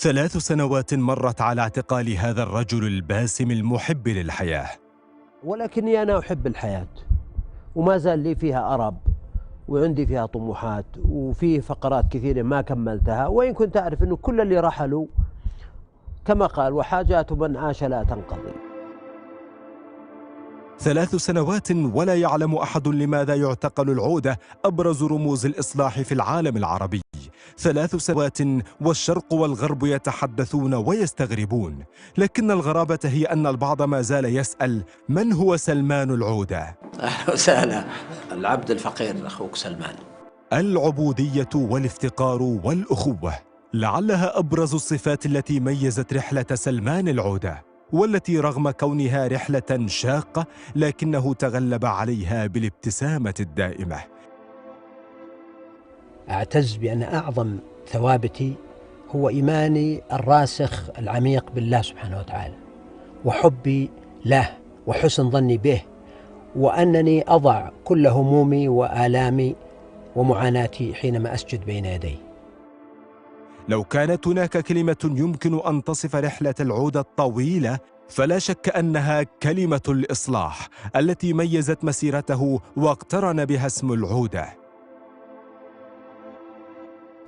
3 سنوات مرت على اعتقال هذا الرجل الباسم المحب للحياة. ولكني أنا أحب الحياة وما زال لي فيها أرب وعندي فيها طموحات وفيه فقرات كثيرة ما كملتها، وإن كنت أعرف أنه كل اللي رحلوا كما قال وحاجات من عاش لا تنقضي. 3 سنوات ولا يعلم أحد لماذا يعتقل العودة أبرز رموز الإصلاح في العالم العربي. 3 سنوات والشرق والغرب يتحدثون ويستغربون، لكن الغرابة هي أن البعض ما زال يسأل: من هو سلمان العودة؟ أهلا وسهلا، العبد الفقير أخوك سلمان. العبودية والافتقار والأخوة لعلها أبرز الصفات التي ميزت رحلة سلمان العودة، والتي رغم كونها رحلة شاقة لكنه تغلب عليها بالابتسامة الدائمة. أعتز بأن أعظم ثوابتي هو إيماني الراسخ العميق بالله سبحانه وتعالى، وحبي له وحسن ظني به، وأنني أضع كل همومي وآلامي ومعاناتي حينما أسجد بين يديه. لو كانت هناك كلمة يمكن أن تصف رحلة العودة الطويلة فلا شك أنها كلمة الإصلاح التي ميزت مسيرته واقترن بها اسم العودة.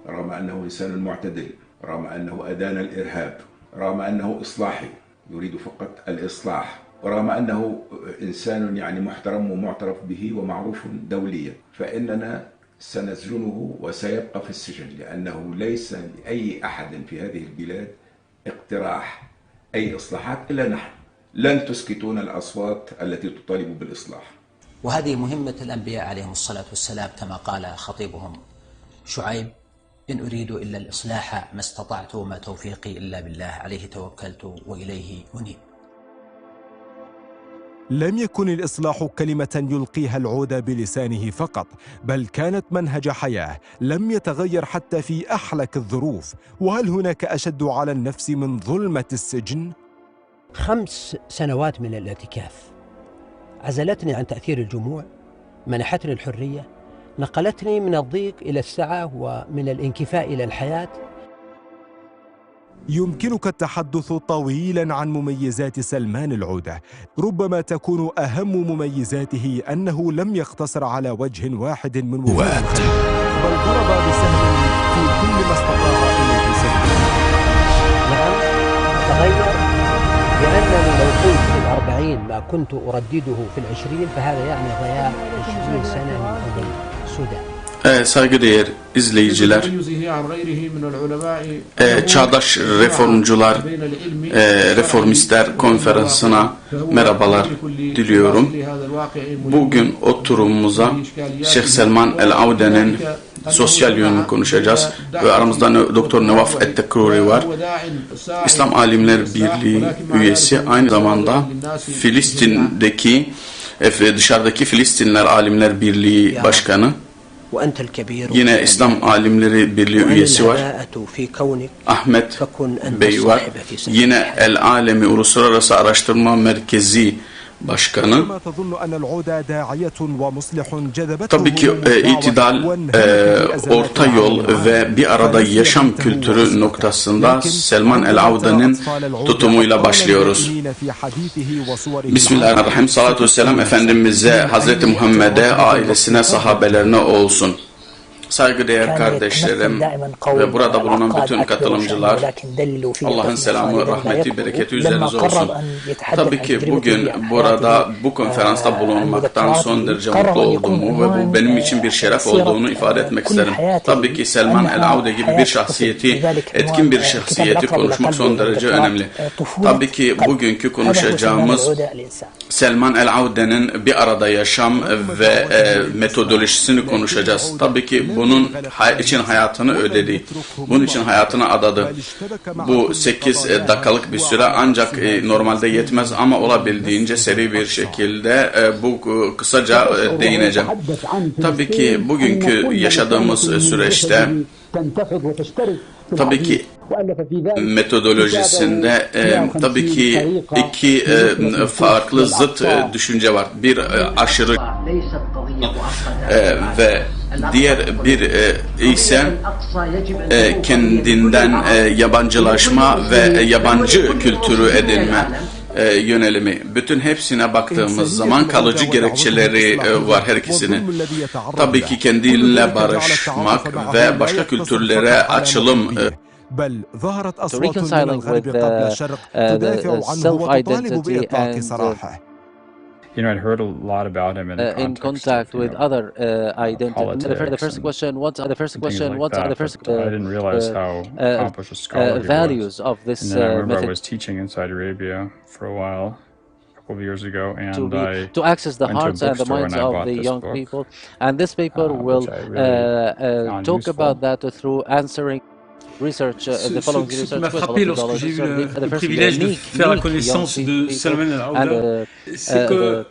رغم أنه إنسان معتدل، رغم أنه أدان الإرهاب، رغم أنه إصلاحي يريد فقط الإصلاح، ورغم أنه إنسان يعني محترم ومعترف به ومعروف دوليا، فإننا سنسجنه وسيبقى في السجن، لأنه ليس لأي أحد في هذه البلاد اقتراح أي إصلاحات إلا نحن. لن تسكتون الأصوات التي تطالب بالإصلاح. وهذه مهمة الأنبياء عليهم الصلاة والسلام، كما قال خطيبهم شعيب: إن أريد إلا الإصلاح ما استطعت وما توفيقي إلا بالله عليه توكلت وإليه أنيب. لم يكن الإصلاح كلمة يلقيها العودة بلسانه فقط، بل كانت منهج حياة لم يتغير حتى في أحلك الظروف. وهل هناك أشد على النفس من ظلمة السجن؟ 5 سنوات من الاعتكاف عزلتني عن تأثير الجموع، منحتني الحرية، نقلتني من الضيق إلى السعة ومن الانكفاء إلى الحياة. يمكنك التحدث طويلا عن مميزات سلمان العودة، ربما تكون أهم مميزاته أنه لم يقتصر على وجه واحد من وجوهاته، بل ضرب بسهم في كل ما استطاع إليه سبيلا. نعم، تغير، لأنني لو قلت في 40 ما كنت أردده في 20 فهذا يعني ضياع 20 سنة من عمر السودان. Saygıdeğer izleyiciler, Çağdaş Reformcular, Reformistler Konferansı'na merhabalar diliyorum. Bugün oturumumuza Şeyh Salman Alauddah'ın sosyal yönünü konuşacağız ve aramızda Doktor Nevaf Et-Tekruri var. İslam Alimler Birliği üyesi, aynı zamanda Filistin'deki dışarıdaki Filistinler Alimler Birliği Başkanı. Yine İslam Alimleri Birliği üyesi var. Ahmet Bey var. Yine El Alemi Uluslararası Araştırma Merkezi Başkanı. Tabii ki itidal, orta yol ve bir arada yaşam kültürü noktasında Salman Aloudah'ın tutumuyla başlıyoruz. Bismillahirrahmanirrahim. Salatu vesselam Efendimiz'e, Hazreti Muhammed'e, ailesine, sahabelerine olsun. Saygıdeğer kardeşlerim ve burada bulunan bütün katılımcılar, Allah'ın selamı, rahmeti, bereketi üzerinize olsun. Tabii ki bugün burada bu konferansta bulunmaktan son derece mutlu olduğumu ve bu benim için bir şeref olduğunu ifade etmek isterim. Tabii ki Salman Alodah gibi bir şahsiyeti, etkin bir şahsiyeti konuşmak son derece önemli. Tabii ki bugünkü konuşacağımız Salman Aloudah'ın bir arada yaşam ve metodolojisini konuşacağız. Tabii ki bunun için hayatını ödedi. Bunun için hayatını adadı. Bu 8 dakikalık bir süre ancak normalde yetmez ama olabildiğince seri bir şekilde bu kısaca değineceğim. Tabii ki bugünkü yaşadığımız süreçte tabii ki metodolojisinde tabii ki 2 farklı zıt düşünce var. Bir aşırı ve diğer bir ise kendinden yabancılaşma ve yabancı kültürü edinme yönelimi. Bütün hepsine baktığımız zaman kalıcı gerekçeleri var her ikisinin. Tabii ki kendiyle barışmak ve başka kültürlere açılım. بل ظهرت أصوات من الغرب قبل الشرق تدافع عنه وتطالب بإطلاق سراحه. You know, I'd heard a lot about him in contact with other identities. The first question, what are the first I didn't realize how accomplished a scholar he values was. of this And then I remember I method was teaching in Saudi Arabia for a while, a couple of years ago, and to access the hearts and the minds of the young people. And this paper will talk about that through answering research, the following Ce qui research m'a frappé lorsque j'ai eu le privilège de faire la connaissance de Salman Alodah, c'est que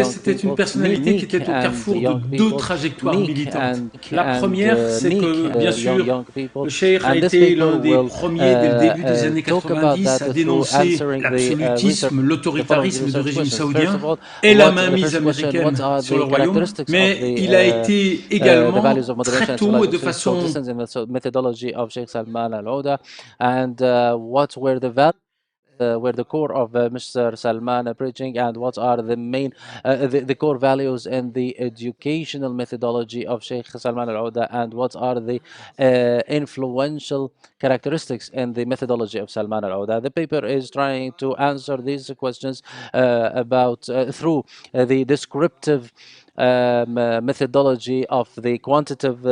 c'était une personnalité qui était au carrefour de deux trajectoires militantes. La première, c'est que, bien sûr, le cheikh a été l'un des premiers, dès le début des années 90, à dénoncer l'absolutisme, l'autoritarisme du régime saoudien et la mainmise américaine sur le royaume, mais il a été également très tôt et de façon Sheikh Salman Alodah, and what were the core of Mr. Salman preaching, and what are the main the core values in the educational methodology of Sheikh Salman Alodah, and what are the influential characteristics in the methodology of Salman Alodah. The paper is trying to answer these questions about through the descriptive methodology of the quantitative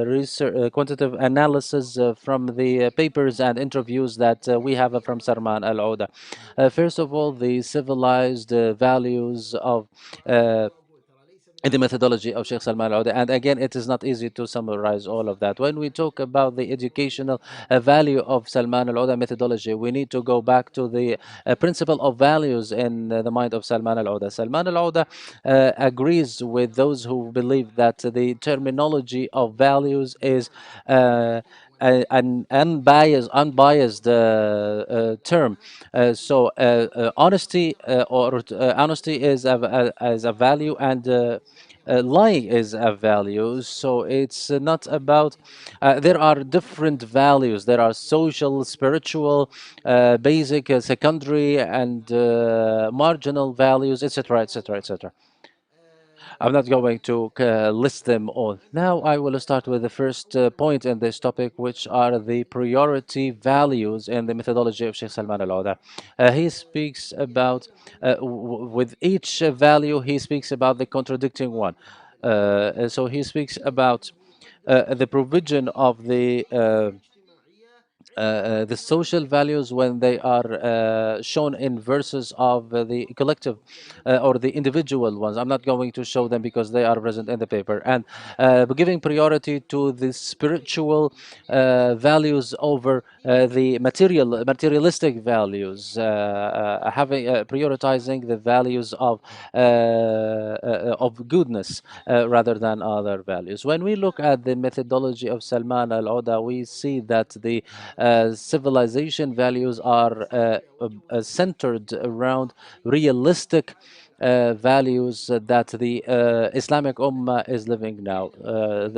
research, quantitative analysis from the papers and interviews that we have from Salman Alodah. First of all, the civilized values of in the methodology of Sheikh Salman Alodah. And again, it is not easy to summarize all of that. When we talk about the educational value of Salman Alodah methodology, we need to go back to the principle of values in the mind of Salman Alodah. Salman Alodah agrees with those who believe that the terminology of values is an unbiased term. So honesty honesty is a value, and lying is a value. So it's not about. There are different values. There are social, spiritual, basic, secondary, and marginal values, etc., etc., etc. I'm not going to list them all. Now I will start with the first point in this topic, which are the priority values in the methodology of Sheikh Salman Alodah. He speaks about, with each value, he speaks about the contradicting one. So he speaks about the provision of the social values when they are shown in verses of the collective or the individual ones. I'm not going to show them because they are present in the paper. And giving priority to the spiritual values over the materialistic values, having prioritizing the values of goodness rather than other values. When we look at the methodology of Salman Alodah, we see that the civilization values are centered around realistic values that the Islamic Ummah is living now.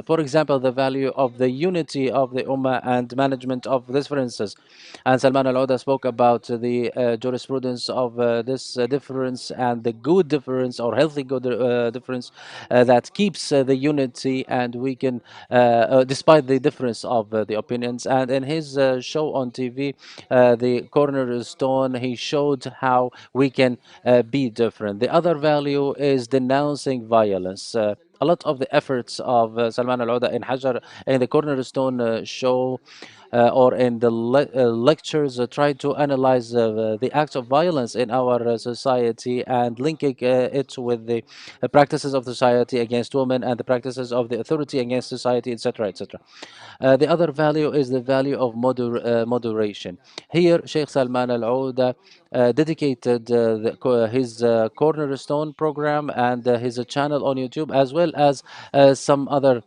For example, the value of the unity of the Ummah and management of differences. And Salman Alodah spoke about the jurisprudence of this difference and the good difference or healthy good difference that keeps the unity, and we can, despite the difference of the opinions. And in his show on TV, the cornerstone, he showed how we can be different. The other value is denouncing violence. A lot of the efforts of Salman Alodah in Hajar, in the cornerstone show, or in the lectures, try to analyze the acts of violence in our society and linking it with the practices of society against women and the practices of the authority against society, etc., etc. The other value is the value of moderation. Here, Sheikh Salman Alodah dedicated his cornerstone program and his channel on YouTube, as well as some other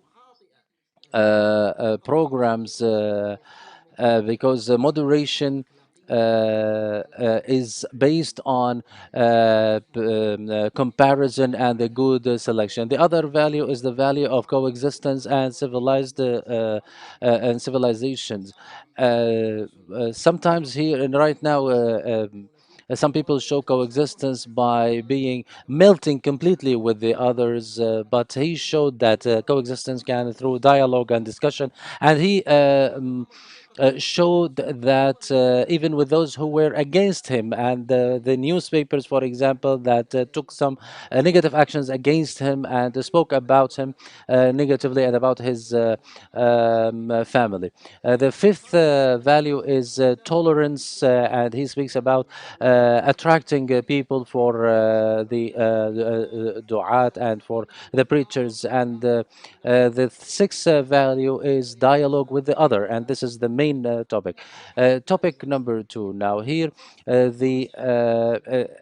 programs, because moderation is based on comparison and the good selection. The other value is the value of coexistence and civilizations. Sometimes here and right now, some people show coexistence by being melting completely with the others, but he showed that coexistence can through dialogue and discussion, and he showed that even with those who were against him and the newspapers, for example, that took some negative actions against him and spoke about him negatively and about his family. The fifth value is tolerance, and he speaks about attracting people for the du'at and for the preachers. And the sixth value is dialogue with the other, and this is the main topic. Topic number two now here, the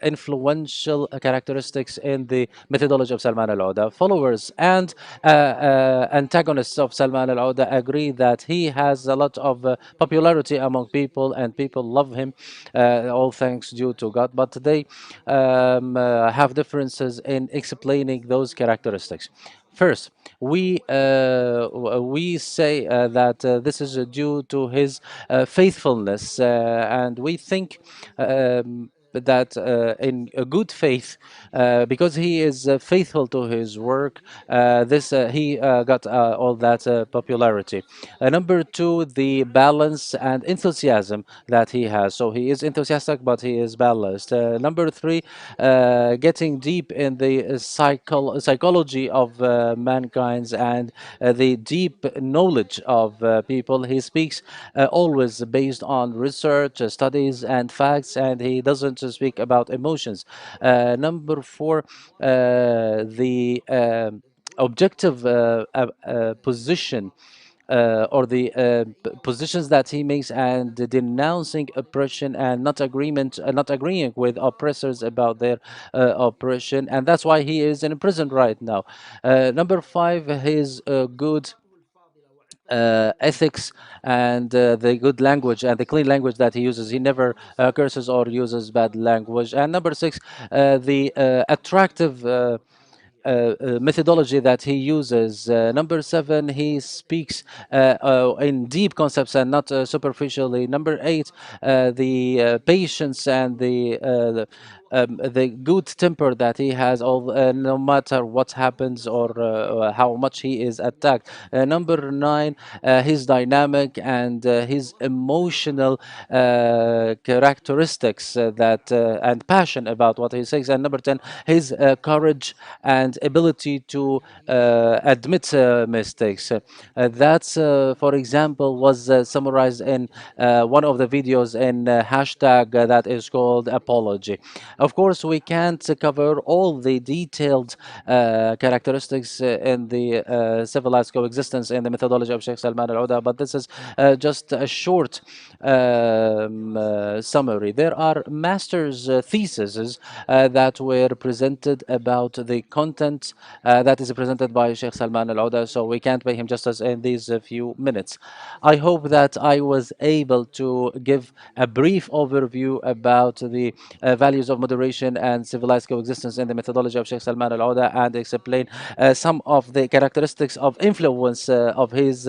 influential characteristics in the methodology of Salman al-Auda. Followers and antagonists of Salman al-Auda agree that he has a lot of popularity among people and people love him, all thanks due to God, but they have differences in explaining those characteristics. First, we say that this is due to his faithfulness, and we think that in a good faith, because he is faithful to his work, this he got all that popularity. Number two, the balance and enthusiasm that he has. So he is enthusiastic, but he is balanced. Number three, getting deep in the psychology of mankind and the deep knowledge of people. He speaks always based on research, studies, and facts, and he doesn't speak about emotions. Number four, the objective position or the positions that he makes and denouncing oppression and not agreeing with oppressors about their oppression, and that's why he is in prison right now. Number five, his good ethics and the good language and the clean language that he uses. He never curses or uses bad language. And number six, the attractive methodology that he uses. Number seven, he speaks in deep concepts and not superficially. Number eight, the patience and the good temper that he has, all no matter what happens or how much he is attacked. Number nine, his dynamic and his emotional characteristics and passion about what he says. And number 10, his courage and ability to admit mistakes. That's, for example, was summarized in one of the videos in hashtag that is called apology. Of course, we can't cover all the detailed characteristics in the civilized coexistence in the methodology of Sheikh Salman al-Auda, but this is just a short summary. There are master's theses that were presented about the content that is presented by Sheikh Salman al-Auda, so we can't pay him justice in these few minutes. I hope that I was able to give a brief overview about the values of moderation and civilized coexistence in the methodology of Sheikh Salman al-Auda and explain some of the characteristics of influence of his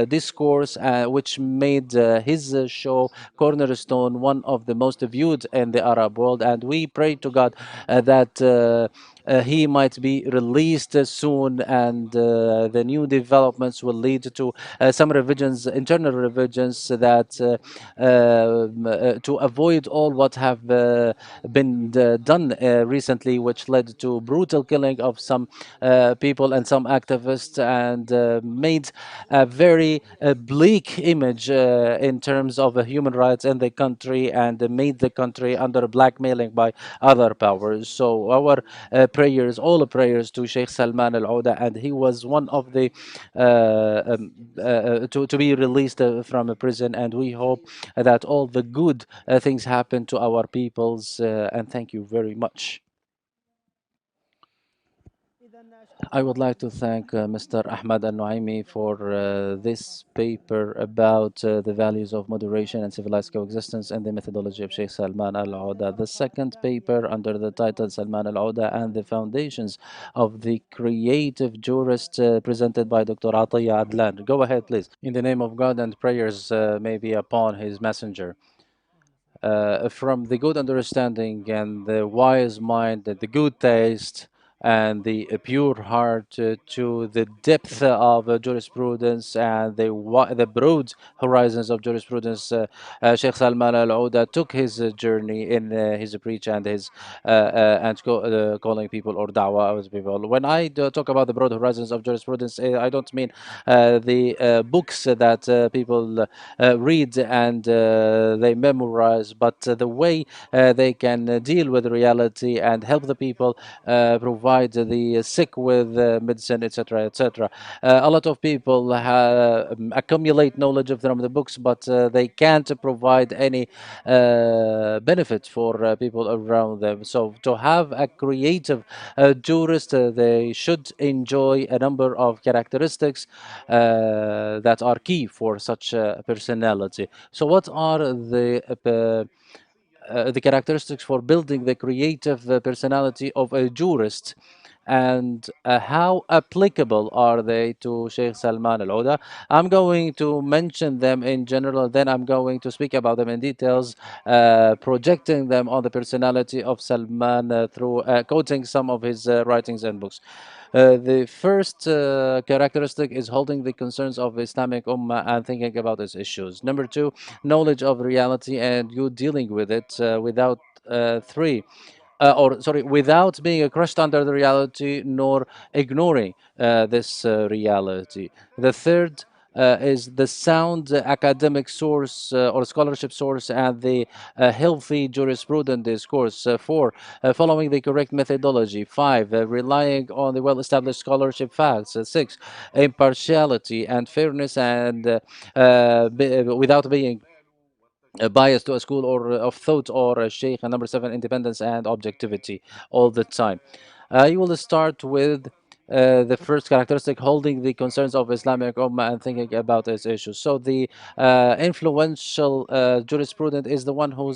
discourse, which made his show Cornerstone one of the most viewed in the Arab world. And we pray to God that he might be released soon, and the new developments will lead to some revisions, internal revisions, that to avoid all what have been done recently, which led to brutal killing of some people and some activists, and made a very bleak image in terms of human rights in the country, and made the country under blackmailing by other powers. So our prayers, all prayers to Sheikh Salman al-Auda, and he was one of the to be released from a prison, and we hope that all the good things happen to our peoples, and thank you very much. I would like to thank Mr. Ahmad Al-Nuaimi for this paper about the values of moderation and civilized coexistence and the methodology of Sheikh Salman Al-Auda. The second paper under the title Salman Al-Auda and the Foundations of the Creative Jurist presented by Dr. Atiyah Adlan. Go ahead, please. In the name of God and prayers may be upon his messenger. From the good understanding and the wise mind and the good taste and the pure heart to the depth of jurisprudence and the broad horizons of jurisprudence. Sheikh Salman Al Ouda took his journey in his preach and his calling people or da'wah of people. When I talk about the broad horizons of jurisprudence, I don't mean the books that people read and they memorize, but the way they can deal with reality and help the people, provide the sick with medicine, etc., etc. A lot of people accumulate knowledge from the books, but they can't provide any benefit for people around them. So to have a creative jurist, they should enjoy a number of characteristics that are key for such a personality. So what are the characteristics for building the creative personality of a jurist, and how applicable are they to Sheikh Salman Al Ouda? I'm going to mention them in general, then I'm going to speak about them in details, projecting them on the personality of Salman through quoting some of his writings and books. The first characteristic is holding the concerns of Islamic Ummah and thinking about its issues. Number two, knowledge of reality and you dealing with it without being crushed under the reality nor ignoring this reality. The third is the sound academic source or scholarship source and the healthy jurisprudent discourse. Four, following the correct methodology. Five, relying on the well-established scholarship facts. Six, impartiality and fairness and without being bias to a school or of thought or a sheikh. And number seven, independence and objectivity all the time. You will start with the first characteristic, holding the concerns of Islamic Ummah and thinking about its issues. So the influential jurisprudent is the one who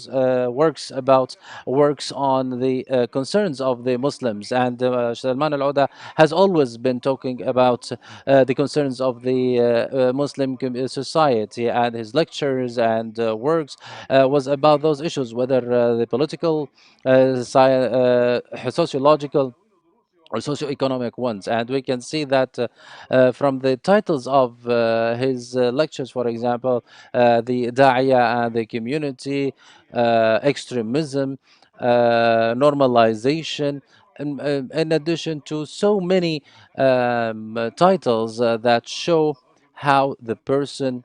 works on the concerns of the Muslims, and Salman Al Auda has always been talking about the concerns of the Muslim society, and his lectures and works was about those issues, whether the political, sociological, or socioeconomic ones. And we can see that from the titles of his lectures, for example, the Da'iyah and the community, extremism, normalization, in addition to so many titles that show how the person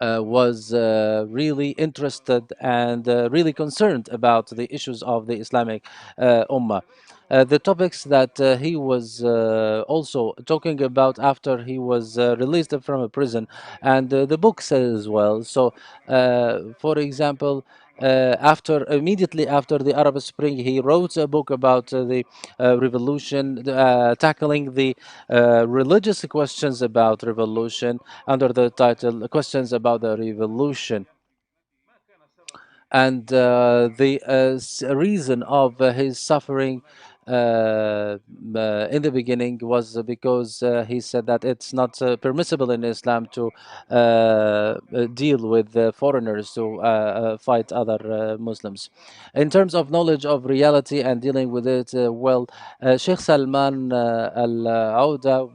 was really interested and really concerned about the issues of the Islamic Ummah. The topics that he was also talking about after he was released from a prison, and the books as well. So, for example, after immediately after the Arab Spring, he wrote a book about the revolution, tackling the religious questions about revolution under the title "Questions about the Revolution." And the reason of his suffering in the beginning was because he said that it's not permissible in Islam to deal with foreigners to fight other Muslims. In terms of knowledge of reality and dealing with it, Sheikh Salman Al Auda,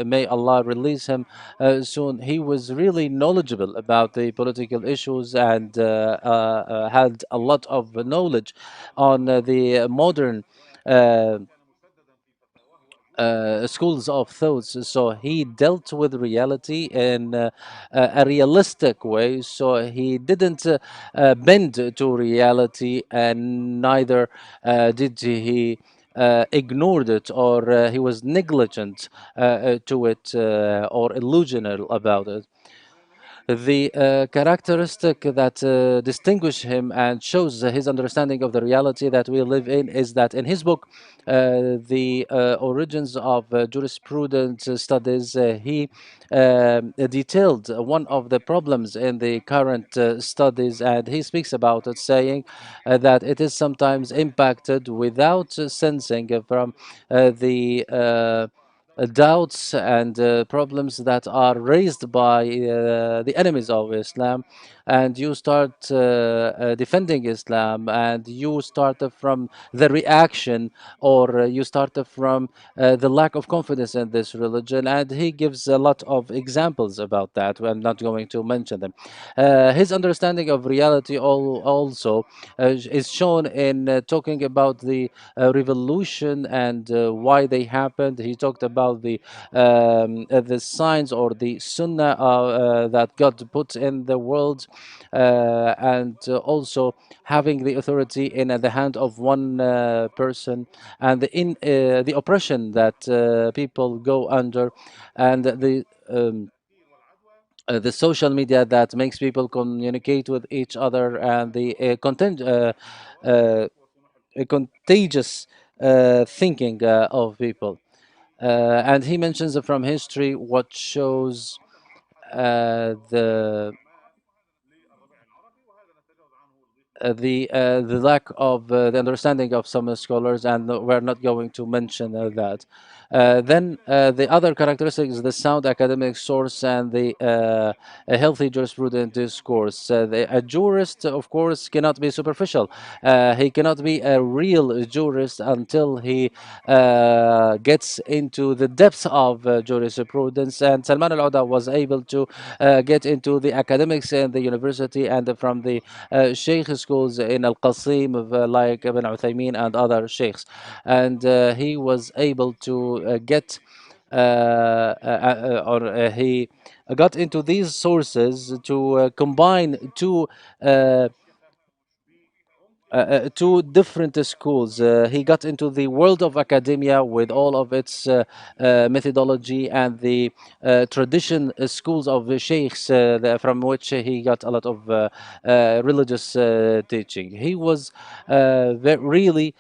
may Allah release him soon, he was really knowledgeable about the political issues and had a lot of knowledge on the modern uh, schools of thoughts. So he dealt with reality in a realistic way. So he didn't bend to reality, and neither did he ignored it, or he was negligent to it or illusional about it. The characteristic that distinguish him and shows his understanding of the reality that we live in is that in his book, The Origins of Jurisprudence Studies, he detailed one of the problems in the current studies, and he speaks about it, saying that it is sometimes impacted without sensing from the doubts and problems that are raised by the enemies of Islam, and you start defending Islam, and you start from the reaction, or you start from the lack of confidence in this religion. And he gives a lot of examples about that. I'm not going to mention them. His understanding of reality also is shown in talking about the revolution and why they happened. He talked about the signs or the sunnah that God put in the world, and also having the authority in the hand of one person, and the oppression that people go under, and the social media that makes people communicate with each other, and the uh, contagious thinking of people. And he mentions from history what shows the the lack of the understanding of some scholars, and we're not going to mention that. Then the other characteristic is the sound academic source and the a healthy jurisprudent discourse. A jurist, of course, cannot be superficial. He cannot be a real jurist until he gets into the depths of jurisprudence. And Salman Al-Auda was able to get into the academics in the university and from the sheikh schools in Al Qasim, like Ibn Uthaymeen and other sheikhs. And he was able to get or he got into these sources to combine two different schools. He got into the world of academia with all of its methodology and the tradition schools of the sheikhs, from which he got a lot of religious teaching. He was really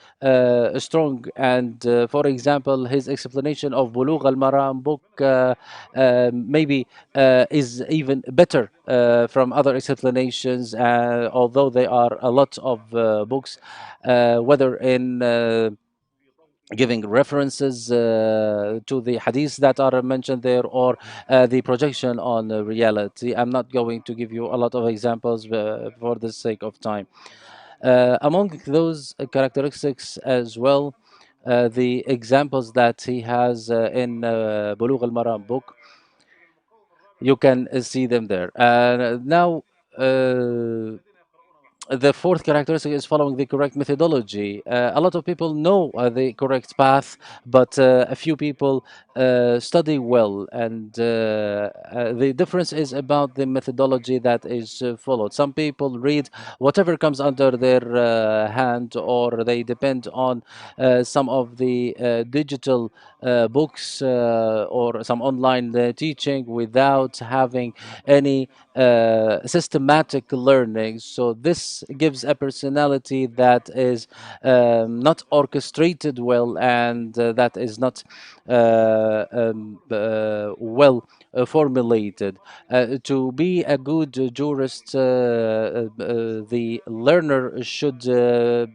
strong, and for example, his explanation of Bulugh al-Maram book maybe is even better from other explanations, although there are a lot of books, whether in giving references to the hadiths that are mentioned there, or the projection on reality. I'm not going to give you a lot of examples for the sake of time. Among those characteristics as well, the examples that he has in Bulugh al-Maram book, you can see them there. Now, the fourth characteristic is following the correct methodology. A lot of people know the correct path, but a few people study well, and the difference is about the methodology that is followed. Some people read whatever comes under their hand, or they depend on some of the digital books or some online teaching without having any systematic learning. So this gives a personality that is not orchestrated well, and that is not well formulated. To be a good jurist, the learner should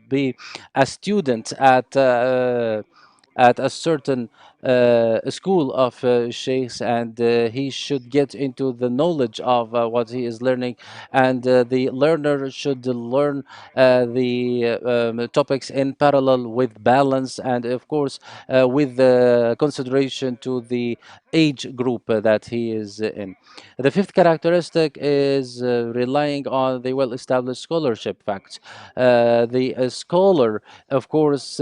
be a student at a certain school of sheikhs, and he should get into the knowledge of what he is learning, and the learner should learn the topics in parallel with balance, and of course with consideration to the age group that he is in. The fifth characteristic is relying on the well-established scholarship facts. The scholar, of course,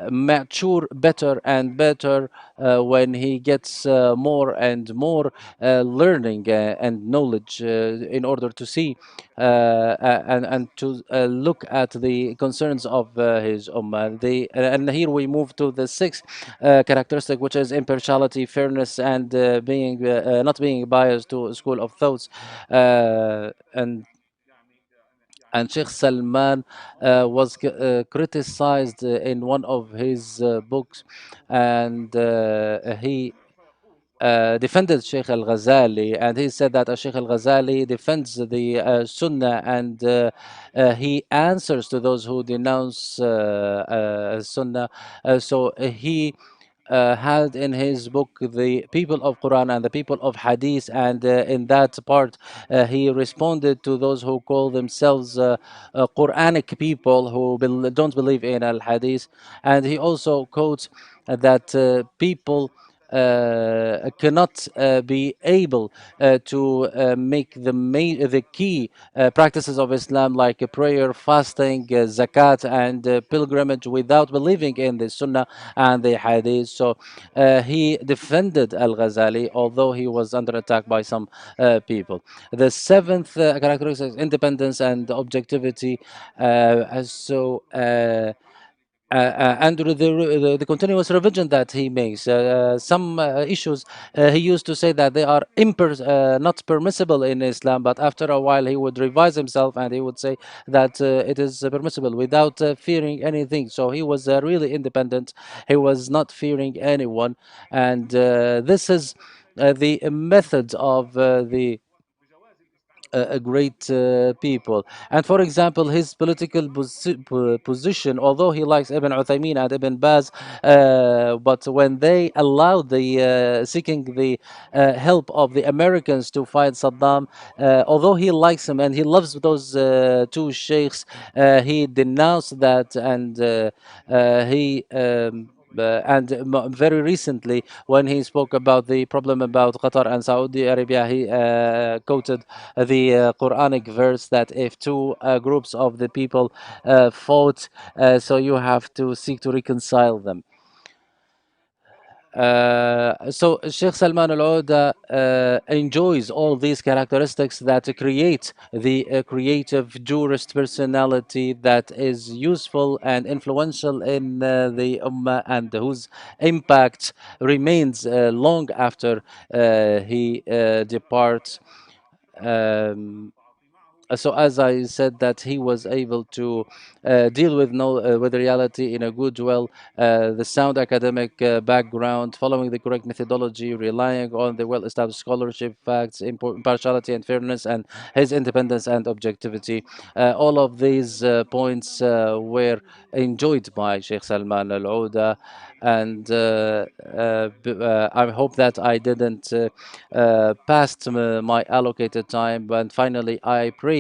mature better and better when he gets more and more learning and knowledge in order to see and to look at the concerns of his ummah. And here we move to the sixth characteristic, which is impartiality, fairness, and being not being biased to a school of thoughts. And Sheikh Salman was criticized in one of his books, and he defended Sheikh Al Ghazali, and he said that Sheikh Al Ghazali defends the Sunnah, and he answers to those who denounce Sunnah. So he had in his book the people of Quran and the people of Hadith, and in that part he responded to those who call themselves Quranic people who don't believe in Al Hadith, and he also quotes that people cannot be able to make the key practices of Islam like prayer, fasting, zakat, and pilgrimage without believing in the Sunnah and the Hadith. So he defended Al Ghazali, although he was under attack by some people. The seventh characteristic is independence and objectivity. And the continuous revision that he makes, some issues he used to say that they are not permissible in Islam, but after a while he would revise himself and he would say that it is permissible without fearing anything. So he was really independent. He was not fearing anyone, and this is the method of the great people. And for example, his political position, although he likes Ibn Uthaymeen and Ibn Baz, but when they allowed the seeking the help of the Americans to fight Saddam, although he likes him and he loves those two sheikhs, he denounced that, and he and very recently, when he spoke about the problem about Qatar and Saudi Arabia, he quoted the Quranic verse that if two groups of the people fought, so you have to seek to reconcile them. So Sheikh Salman Al-Oda enjoys all these characteristics that create the creative jurist personality that is useful and influential in the Ummah, and whose impact remains long after he departs. Um, so as I said, that he was able to deal with reality in a good well, the sound academic background, following the correct methodology, relying on the well-established scholarship, facts, impartiality and fairness, and his independence and objectivity. All of these points were enjoyed by Sheikh Salman Al-Ouda, and I hope that I didn't past my allocated time. And finally, I pray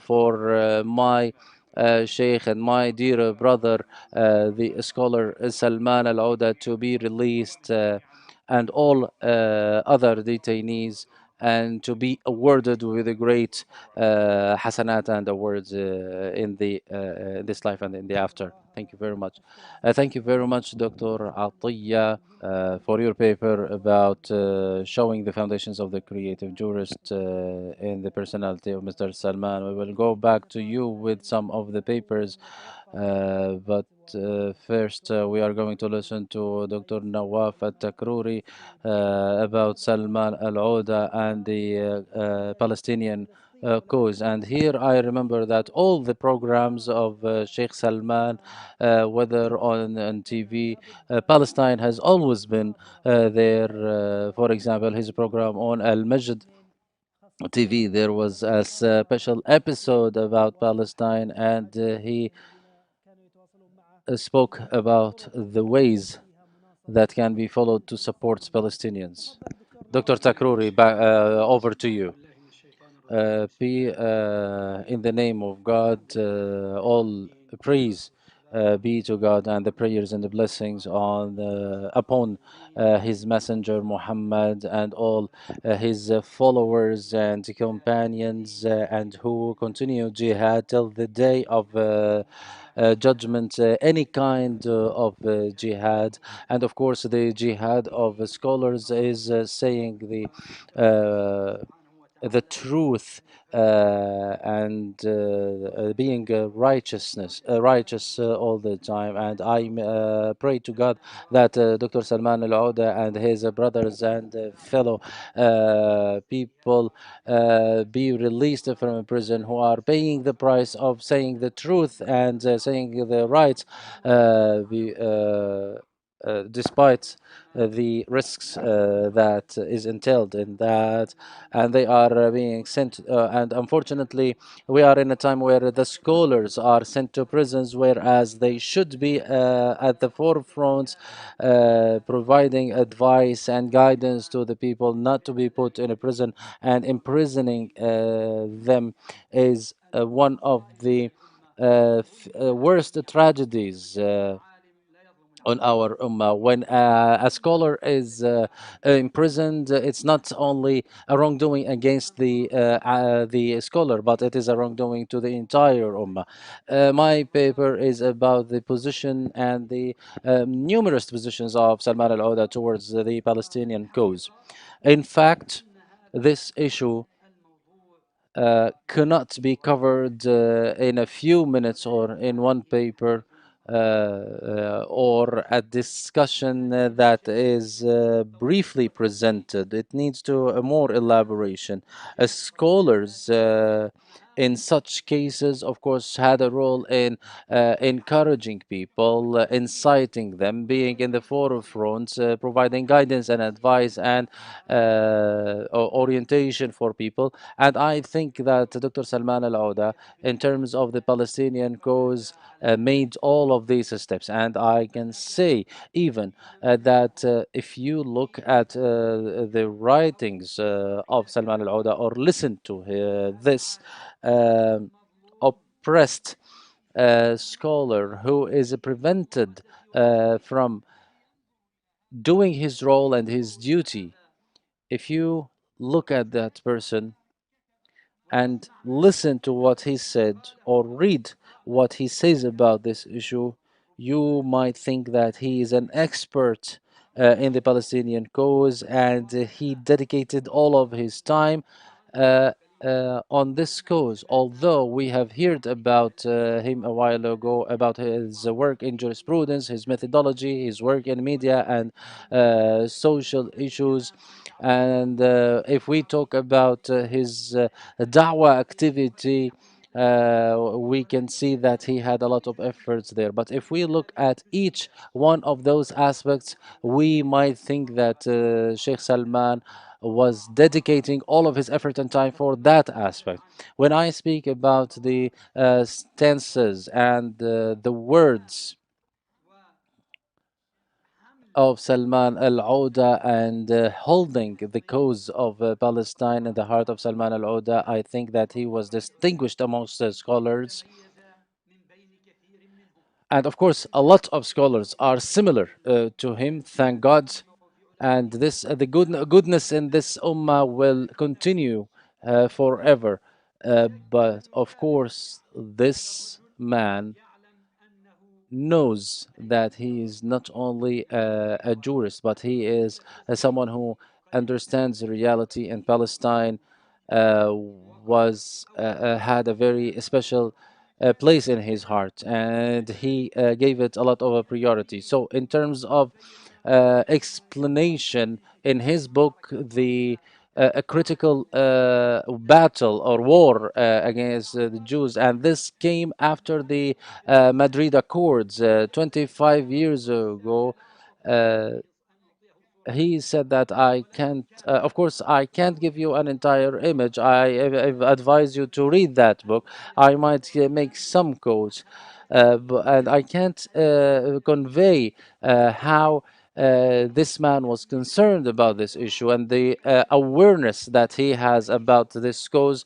for my Sheikh and my dear brother, the scholar Salman Al Auda, to be released, and all other detainees, and to be awarded with a great hasanat and awards in this life and in the after. Thank you very much. Thank you very much, Dr. Atiyah, for your paper about showing the foundations of the creative jurist in the personality of Mr. Salman. We will go back to you with some of the papers, but first we are going to listen to Dr. Nawaf Al-Takruri about Salman Al-Oda and the Palestinian cause. And here I remember that all the programs of Sheikh Salman, whether on TV, Palestine has always been there. For example, his program on Al Majd TV, there was a special episode about Palestine, and he spoke about the ways that can be followed to support Palestinians. Dr. Takruri, over to you. Be in the name of God, all praise be to God, and the prayers and the blessings upon His Messenger Muhammad and all his followers and companions, and who continue jihad till the day of judgment, any kind of jihad. And of course, the jihad of scholars is saying the truth and being righteous all the time. And I pray to God that Dr. Salman Al-Auda and his brothers and fellow people be released from prison, who are paying the price of saying the truth and saying the right, despite the risks that is entailed in that, and they are being sent. And unfortunately, we are in a time where the scholars are sent to prisons, whereas they should be at the forefront, providing advice and guidance to the people not to be put in a prison. And imprisoning them is one of the worst tragedies on our ummah. When a scholar is imprisoned, it's not only a wrongdoing against the scholar, but it is a wrongdoing to the entire ummah. My paper is about the position and the numerous positions of Salman al-Auda towards the Palestinian cause. In fact, this issue cannot be covered in a few minutes or in one paper, or a discussion that is briefly presented. It needs to a more elaboration. Scholars in such cases, of course, had a role in encouraging people, inciting them, being in the forefront, providing guidance and advice and orientation for people. And I think that Dr. Salman Al Auda, in terms of the Palestinian cause, made all of these steps. And I can say even that if you look at the writings of Salman Al Auda, or listen to this oppressed scholar who is prevented from doing his role and his duty, if you look at that person and listen to what he said or read what he says about this issue, you might think that he is an expert in the Palestinian cause, and he dedicated all of his time uh, on this cause. Although we have heard about him a while ago, about his work in jurisprudence, his methodology, his work in media and social issues. And if we talk about his da'wah activity, we can see that he had a lot of efforts there. But if we look at each one of those aspects, we might think that Sheikh Salman was dedicating all of his effort and time for that aspect. When I speak about the stances and the words of Salman Al Auda and holding the cause of Palestine in the heart of Salman Al Auda, I think that he was distinguished amongst the scholars. And of course, a lot of scholars are similar to him, thank God. And this the goodness in this ummah will continue forever. But of course, this man knows that he is not only a jurist, but he is someone who understands the reality in Palestine, was had a very special place in his heart, and he gave it a lot of a priority. So, in terms of explanation in his book, the a critical battle or war against the Jews, and this came after the Madrid Accords 25 years ago. Uh, he said that I can't, of course, I can't give you an entire image. I advise you to read that book. I might make some quotes, and I can't convey how this man was concerned about this issue and the awareness that he has about this cause.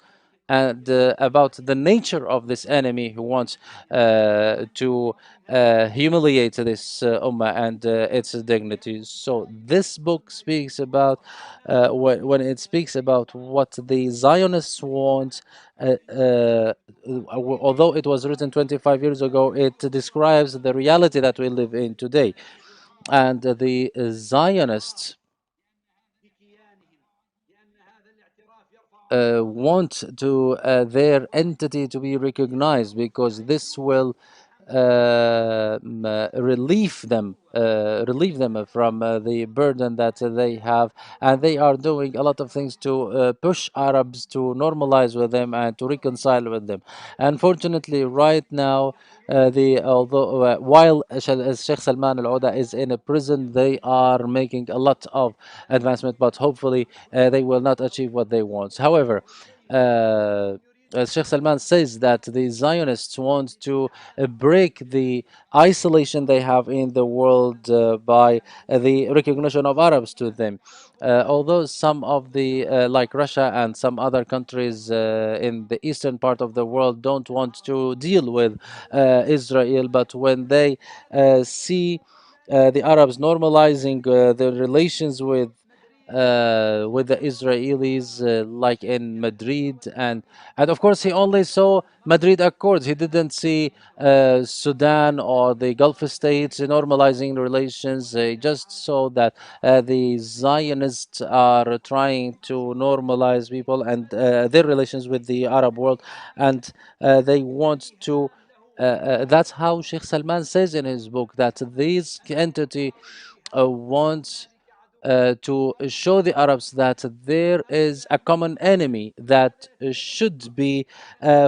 and about the nature of this enemy who wants to humiliate this ummah and its dignity. So this book speaks about when it speaks about what the Zionists want. Although it was written 25 years ago, it describes the reality that we live in today, and the Zionists want to their entity to be recognized, because this will relieve them from the burden that they have, and they are doing a lot of things to push Arabs to normalize with them and to reconcile with them. Unfortunately, right now, the although while Sheikh Salman Al Oda is in a prison, they are making a lot of advancement, but hopefully they will not achieve what they want. However, Sheikh Salman says that the Zionists want to break the isolation they have in the world by the recognition of Arabs to them. Although some of the, like Russia and some other countries in the eastern part of the world, don't want to deal with Israel, but when they see the Arabs normalizing their relations with the Israelis, like in Madrid, and of course he only saw Madrid Accords. He didn't see Sudan or the Gulf states normalizing relations. He just saw that the Zionists are trying to normalize people and their relations with the Arab world, and they want to. That's how Sheikh Salman says in his book that this entity wants to show the Arabs that there is a common enemy that should be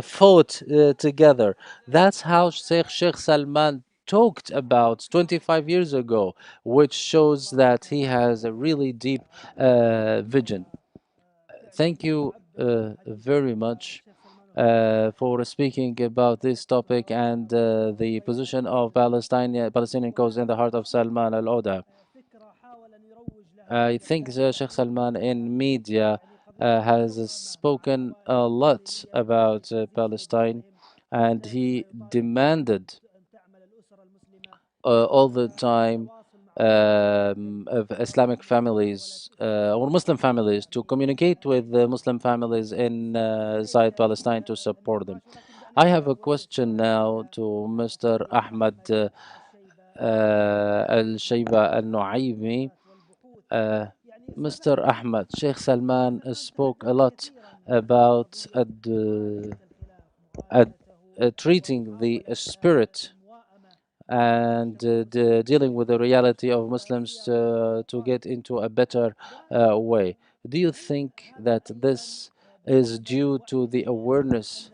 fought together. That's how Sheikh Salman talked about 25 years ago, which shows that he has a really deep vision. Thank you very much for speaking about this topic and the position of Palestinian cause in the heart of Salman al-Oda. I think Sheikh Salman in media has spoken a lot about Palestine, and he demanded all the time of Islamic families or Muslim families to communicate with the Muslim families inside Palestine to support them. I have a question now to Mr. Ahmad Al-Shayba Al-Nuaimi. Mr. Ahmad, Sheikh Salman spoke a lot about treating the spirit and dealing with the reality of Muslims to get into a better way. Do you think that this is due to the awareness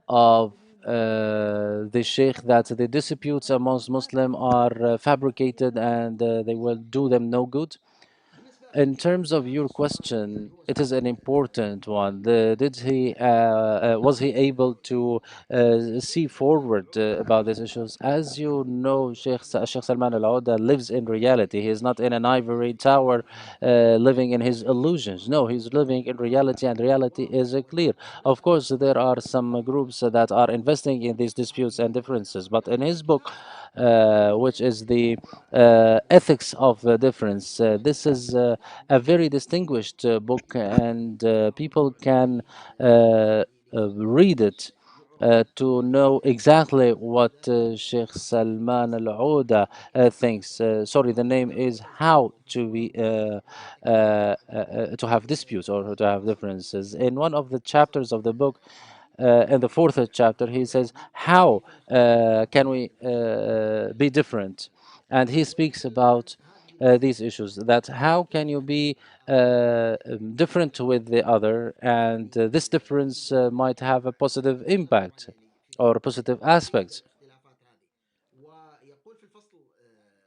of the Sheikh that the disputes amongst Muslims are fabricated and they will do them no good? In terms of your question, it is an important one. Did he was he able to see forward about these issues? As you know, Sheikh Salman Al Auda lives in reality. He is not in an ivory tower living in his illusions. No, he's living in reality, and reality is clear. Of course, there are some groups that are investing in these disputes and differences, but in his book, which is the ethics of difference. This is a very distinguished book, and people can read it to know exactly what Sheikh Salman Al Auda thinks. Sorry, the name is How to Be to Have Disputes or to Have Differences. In one of the chapters of the book, in the fourth chapter, he says, how can we be different? And he speaks about these issues, that how can you be different with the other, and this difference might have a positive impact or positive aspects.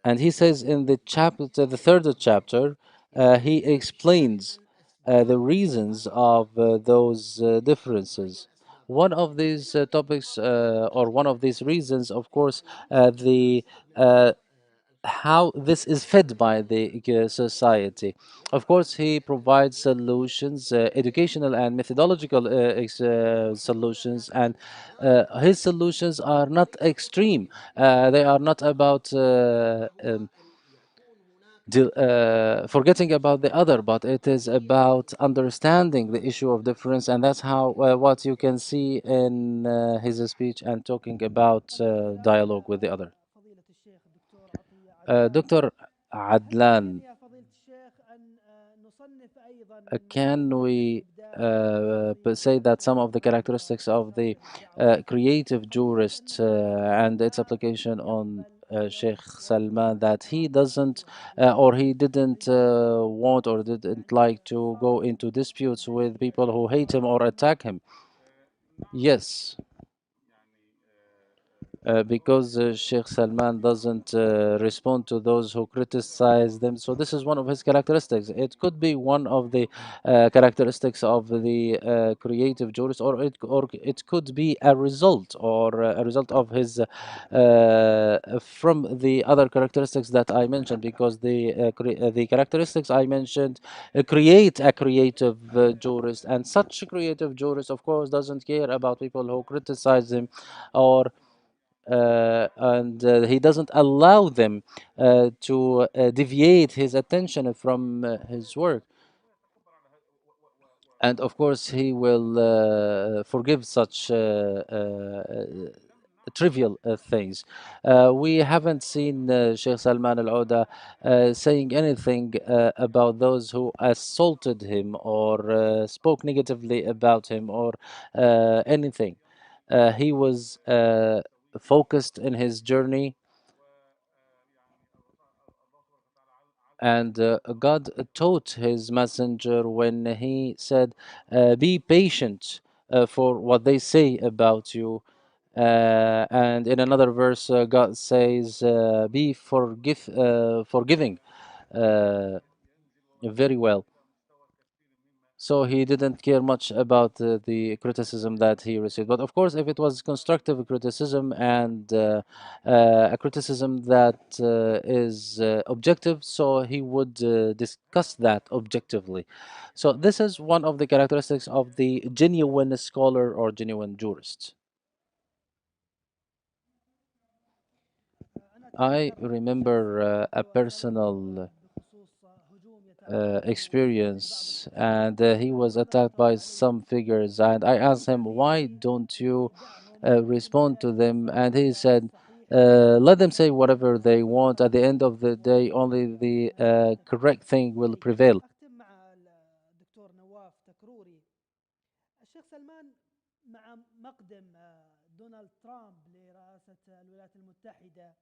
And he says in the chapter, the third chapter, he explains the reasons of those differences. One of these topics, or one of these reasons, of course, the how this is fed by the society. Of course, he provides solutions, educational and methodological solutions, and his solutions are not extreme. They are not about forgetting about the other, but it is about understanding the issue of difference, and that's how what you can see in his speech and talking about dialogue with the other. Dr. Adlan, can we say that some of the characteristics of the creative jurist and its application on Sheikh Salman, that he doesn't or he didn't want or didn't like to go into disputes with people who hate him or attack him? Yes. Because Sheikh Salman doesn't respond to those who criticize them. So this is one of his characteristics. It could be one of the characteristics of the creative jurist, or it could be a result of his from the other characteristics that I mentioned. Because the characteristics I mentioned create a creative jurist, and such a creative jurist, of course, doesn't care about people who criticize him or and he doesn't allow them to deviate his attention from his work. And of course, he will forgive such trivial things. We haven't seen Sheikh Salman Al-Oda saying anything about those who assaulted him or spoke negatively about him or anything. He was focused in his journey, and God taught his messenger when he said, be patient for what they say about you. And in another verse, God says, be forgiving very well. So he didn't care much about the criticism that he received. But of course, if it was constructive criticism and a criticism that is objective, so he would discuss that objectively. So this is one of the characteristics of the genuine scholar or genuine jurist. I remember a personal experience, and he was attacked by some figures, and I asked him, why don't you respond to them? And he said, let them say whatever they want. At the end of the day, only the correct thing will prevail. الشيخ سلمان مع مقدم دونالد ترامب لرئاسة الولايات المتحدة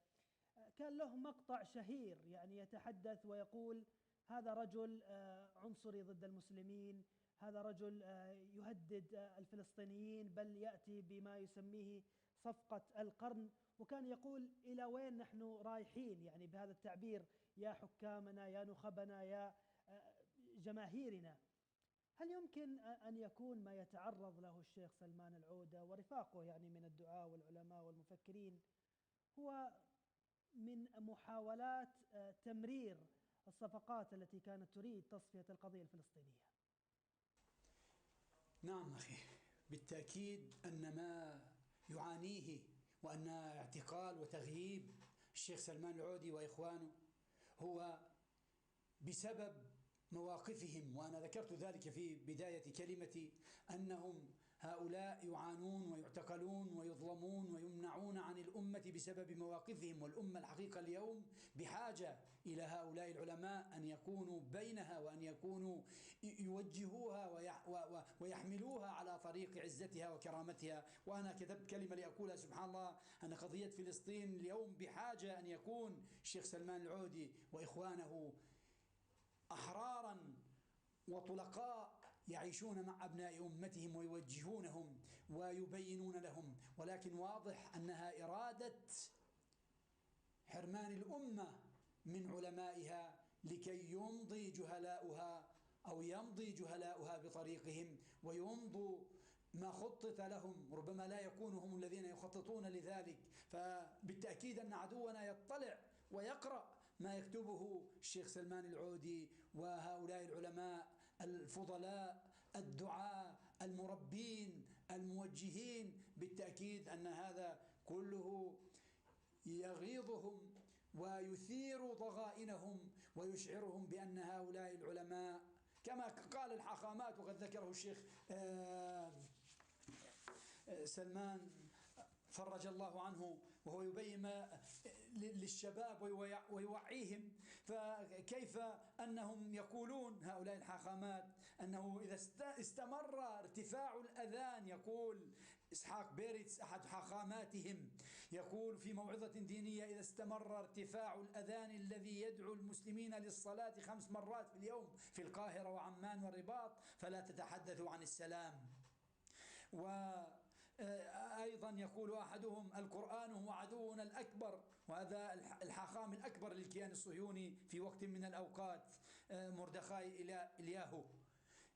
كان له مقطع شهير يعني يتحدث ويقول هذا رجل عنصري ضد المسلمين، هذا رجل يهدد الفلسطينيين، بل يأتي بما يسميه صفقة القرن، وكان يقول إلى وين نحن رايحين يعني بهذا التعبير، يا حكامنا يا نخبنا يا جماهيرنا. هل يمكن أن يكون ما يتعرض له الشيخ سلمان العودة ورفاقه يعني من الدعاة والعلماء والمفكرين هو من محاولات تمرير الصفقات التي كانت تريد تصفية القضية الفلسطينية؟ نعم أخي، بالتأكيد أن ما يعانيه وأن اعتقال وتغييب الشيخ سلمان العودي وإخوانه هو بسبب مواقفهم، وأنا ذكرت ذلك في بداية كلمتي، أنهم هؤلاء يعانون ويعتقلون ويظلمون ويمنعون عن الأمة بسبب مواقفهم، والأمة الحقيقة اليوم بحاجة إلى هؤلاء العلماء أن يكونوا بينها وأن يكونوا يوجهوها ويحملوها على طريق عزتها وكرامتها. وأنا كتبت كلمة لأقولها، سبحان الله، أن قضية فلسطين اليوم بحاجة أن يكون الشيخ سلمان العودي وإخوانه أحرارا وطلقاء يعيشون مع أبناء أمتهم ويوجهونهم ويبينون لهم، ولكن واضح أنها إرادة حرمان الأمة من علمائها لكي يمضي جهلاؤها أو يمضي جهلاؤها بطريقهم ويمضوا ما خطط لهم، ربما لا يكونوا هم الذين يخططون لذلك. فبالتأكيد أن عدونا يطلع ويقرأ ما يكتبه الشيخ سلمان العودي وهؤلاء العلماء الفضلاء الدعاة المربين الموجهين. بالتأكيد أن هذا كله يغيظهم ويثير ضغائنهم ويشعرهم بأن هؤلاء العلماء كما قال الحاخامات، وقد ذكره الشيخ سلمان فرج الله عنه وهو يبين للشباب ويوعيهم، فكيف أنهم يقولون هؤلاء الحاخامات أنه إذا استمر ارتفاع الأذان، يقول إسحاق بيريتس أحد حاخاماتهم يقول في موعظة دينية: إذا استمر ارتفاع الأذان الذي يدعو المسلمين للصلاة 5 مرات في اليوم في القاهرة وعمان والرباط فلا تتحدثوا عن السلام. وأيضا يقول أحدهم: القرآن هو عدونا الأكبر. وهذا الحاخام الأكبر للكيان الصهيوني في وقت من الأوقات، مردخاي إلياهو،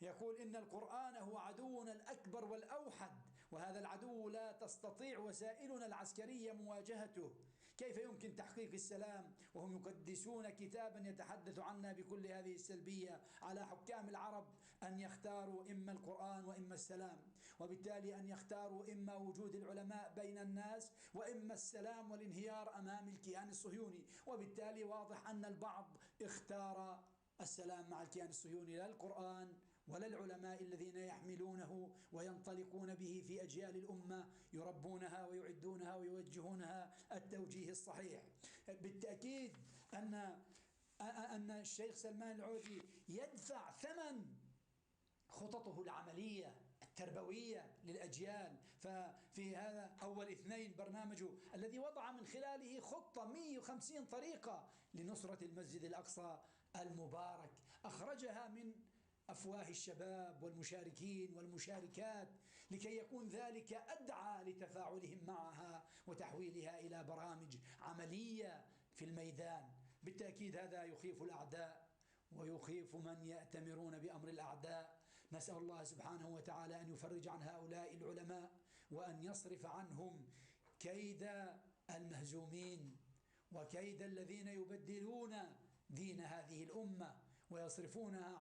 يقول: إن القرآن هو عدونا الأكبر والأوحد، وهذا العدو لا تستطيع وسائلنا العسكرية مواجهته. كيف يمكن تحقيق السلام وهم يقدسون كتابا يتحدث عنا بكل هذه السلبية؟ على حكام العرب أن يختاروا إما القرآن وإما السلام، وبالتالي أن يختاروا إما وجود العلماء بين الناس وإما السلام والانهيار أمام الكيان الصهيوني. وبالتالي واضح أن البعض اختار السلام مع الكيان الصهيوني، لا القرآن ولا العلماء الذين يحملونه وينطلقون به في أجيال الأمة، يربونها ويعدونها ويوجهونها التوجيه الصحيح. بالتأكيد أن الشيخ سلمان العودي يدفع ثمن خططه العملية التربوية للأجيال. ففي هذا أول 2 برنامجه الذي وضع من خلاله خطة 150 طريقة لنصرة المسجد الأقصى المبارك، أخرجها من أفواه الشباب والمشاركين والمشاركات لكي يكون ذلك أدعى لتفاعلهم معها وتحويلها إلى برامج عملية في الميدان. بالتأكيد هذا يخيف الأعداء ويخيف من يأتمرون بأمر الأعداء. نسأل الله سبحانه وتعالى أن يفرج عن هؤلاء العلماء وأن يصرف عنهم كيد المهزومين وكيد الذين يبدلون دين هذه الأمة ويصرفونها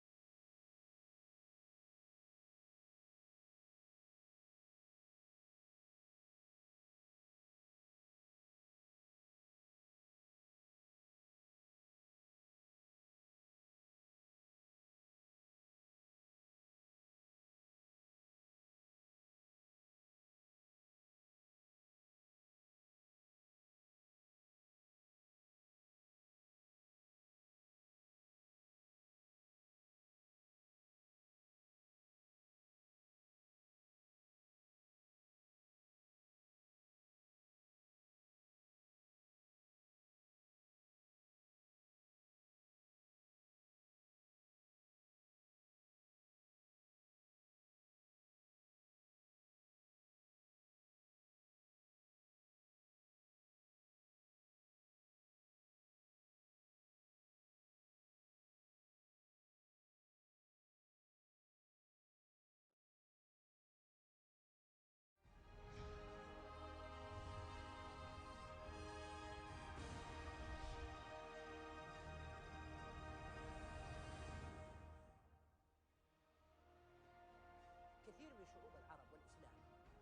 كثير من شعوب العرب والإسلام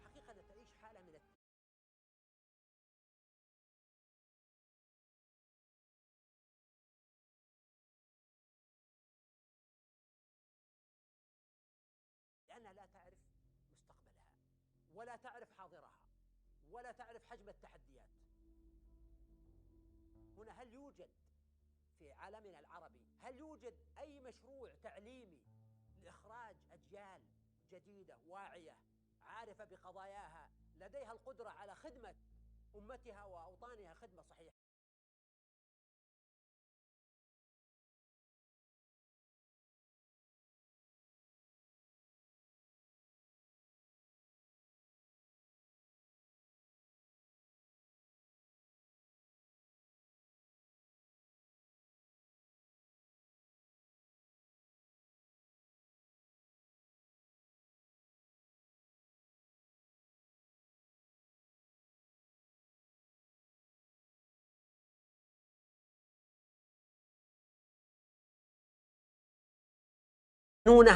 حقيقة تعيش حالة من لأنها لا تعرف مستقبلها ولا تعرف حاضرها ولا تعرف حجم التحديات. هنا هل يوجد في عالمنا العربي أي مشروع تعليمي لإخراج أجيال جديدة واعية عارفة بقضاياها لديها القدرة على خدمة أمتها وأوطانها خدمة صحيحة؟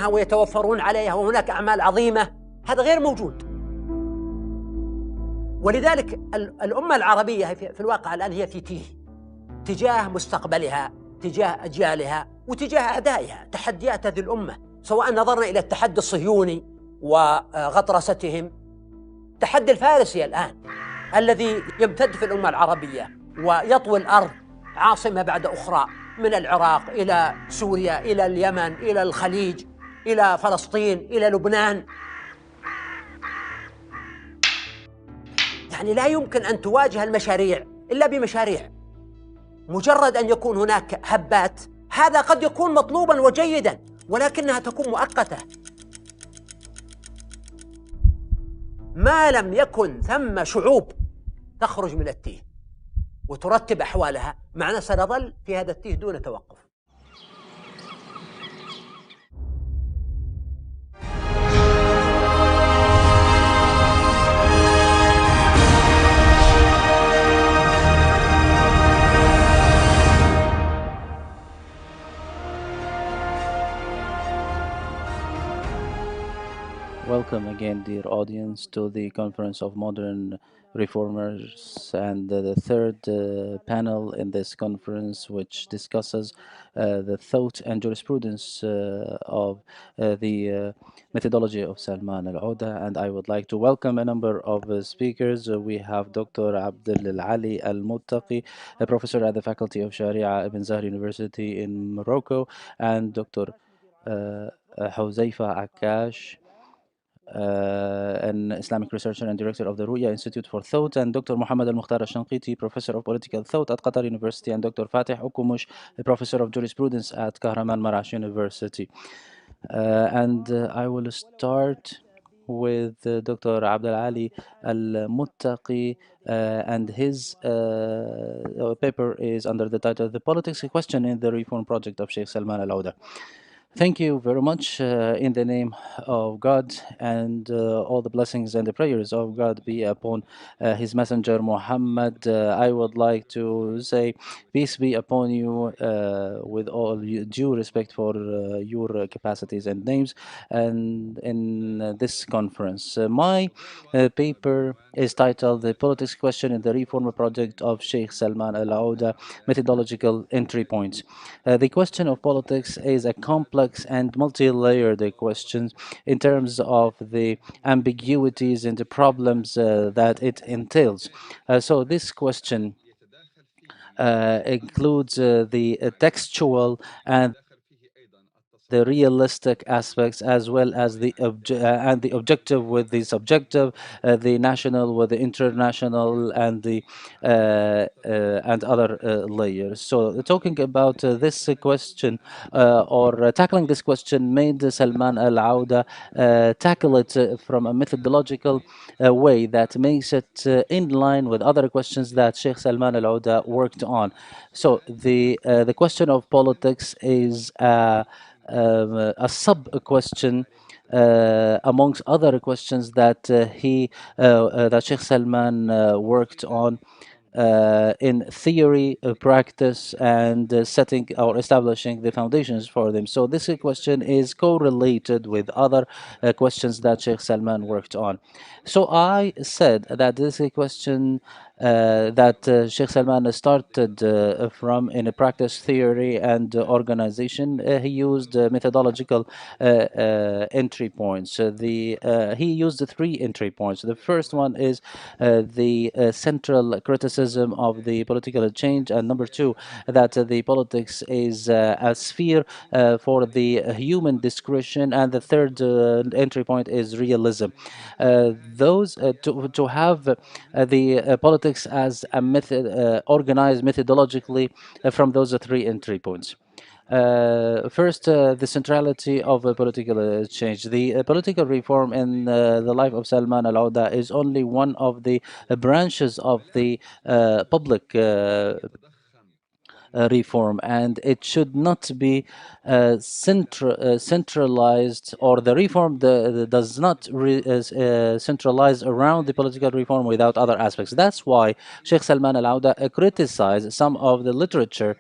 ويتوفرون عليها وهناك أعمال عظيمة، هذا غير موجود. ولذلك الأمة العربية في الواقع الآن هي في تجاه مستقبلها، تجاه أجيالها، وتجاه أعدائها. تحديات هذه الأمة سواء نظرنا إلى التحدي الصهيوني وغطرستهم، التحدي الفارسي الآن الذي يمتد في الأمة العربية ويطوي الأرض عاصمة بعد أخرى، من العراق إلى سوريا إلى اليمن إلى الخليج إلى فلسطين إلى لبنان. يعني لا يمكن أن تواجه المشاريع إلا بمشاريع. مجرد أن يكون هناك هبات، هذا قد يكون مطلوبا وجيدا، ولكنها تكون مؤقتة. ما لم يكن ثم شعوب تخرج من التيه وترتب أحوالها، معنا سنظل في هذا التيه دون توقف. Welcome again, dear audience, to the Conference of Modern Reformers and the third panel in this conference, which discusses the thought and jurisprudence of the methodology of Salman Alodah. And I would like to welcome a number of speakers. We have Dr. Abdul Ali Al-Muttaqi, a professor at the Faculty of Sharia, Ibn Zahr University in Morocco, and Dr. Huzaifa Akash, an Islamic researcher and director of the Ruya Institute for Thought, and Dr. Muhammad Al-Mukhtar Al-Shanqiti, professor of political thought at Qatar University, and Dr. Fatih Okumush, a professor of jurisprudence at Kahraman Marash University. I will start with Dr. Abdul Ali Al-Muttaqi, and his paper is under the title "The Politics Question in the Reform Project of Sheikh Salman Alodah." Thank you very much. In the name of God, and all the blessings and the prayers of God be upon His Messenger Muhammad. I would like to say, peace be upon you, with all due respect for your capacities and names, and in this conference. My paper is titled "The Politics Question in the Reform Project of Sheikh Salman Al-Auda, Methodological Entry Points." The question of politics is a complex and multi-layered question in terms of the ambiguities and the problems that it entails. So this question includes the textual and the realistic aspects, as well as the objective with the subjective, the national with the international, and the and other layers. So talking about this question, or tackling this question, made Salman Al-Auda tackle it from a methodological way that makes it in line with other questions that Sheikh Salman Al-Auda worked on. So the question of politics is a sub question amongst other questions that that Sheikh Salman worked on in theory, practice, and setting or establishing the foundations for them. So this question is correlated with other questions that Sheikh Salman worked on. So I said that this is a question that Sheikh Salman started from in a practice, theory, and organization. He used methodological entry points. He used three entry points. The first one is the central criticism of the political change, and number two, that the politics is a sphere for the human discretion, and the third entry point is realism. Those to have the politics as a method organized methodologically from those three entry points. First, the centrality of political change. The political reform in the life of Salman Al-Auda is only one of the branches of the public reform, and it should not be centralized, or the reform does not centralize around the political reform without other aspects. That's why Sheikh Salman Al-Auda criticized some of the literature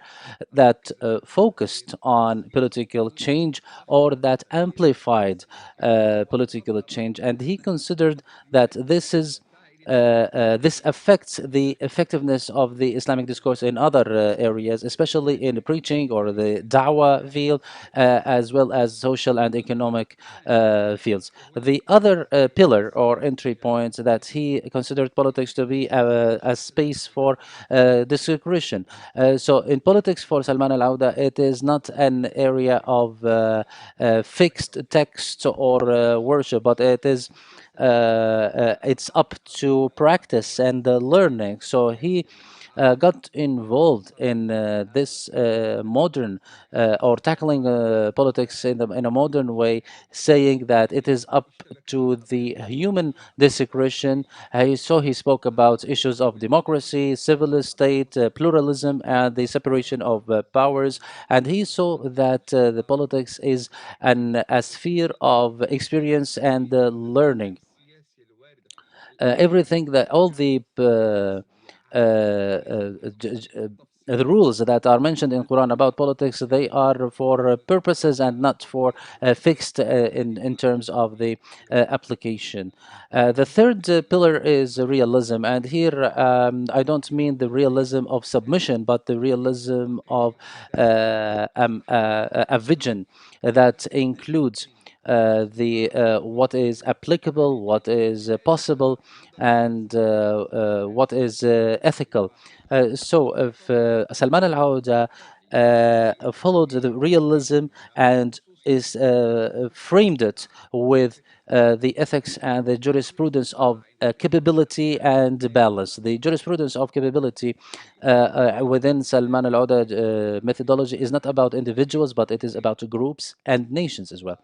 that focused on political change or that amplified political change, and he considered that this affects the effectiveness of the Islamic discourse in other areas, especially in preaching or the da'wah field, as well as social and economic fields. The other pillar or entry point that he considered politics to be a space for discretion. So in politics for Salman Al-Auda, it is not an area of fixed text or worship, but it's up to practice and learning. So he got involved in this modern or tackling politics in a modern way, saying that it is up to the human discretion. So he spoke about issues of democracy, civil state, pluralism, and the separation of powers. And he saw that the politics is a sphere of experience and learning. Everything that all the rules that are mentioned in Quran about politics, they are for purposes and not for fixed in terms of the application. The third pillar is realism, and here I don't mean the realism of submission, but the realism of a vision that includes the what is applicable, what is possible, and what is ethical. So if Salman Al-Auda followed the realism and is framed it with the ethics and the jurisprudence of capability and balance. The jurisprudence of capability within Salman Al-Auda methodology is not about individuals, but it is about groups and nations as well.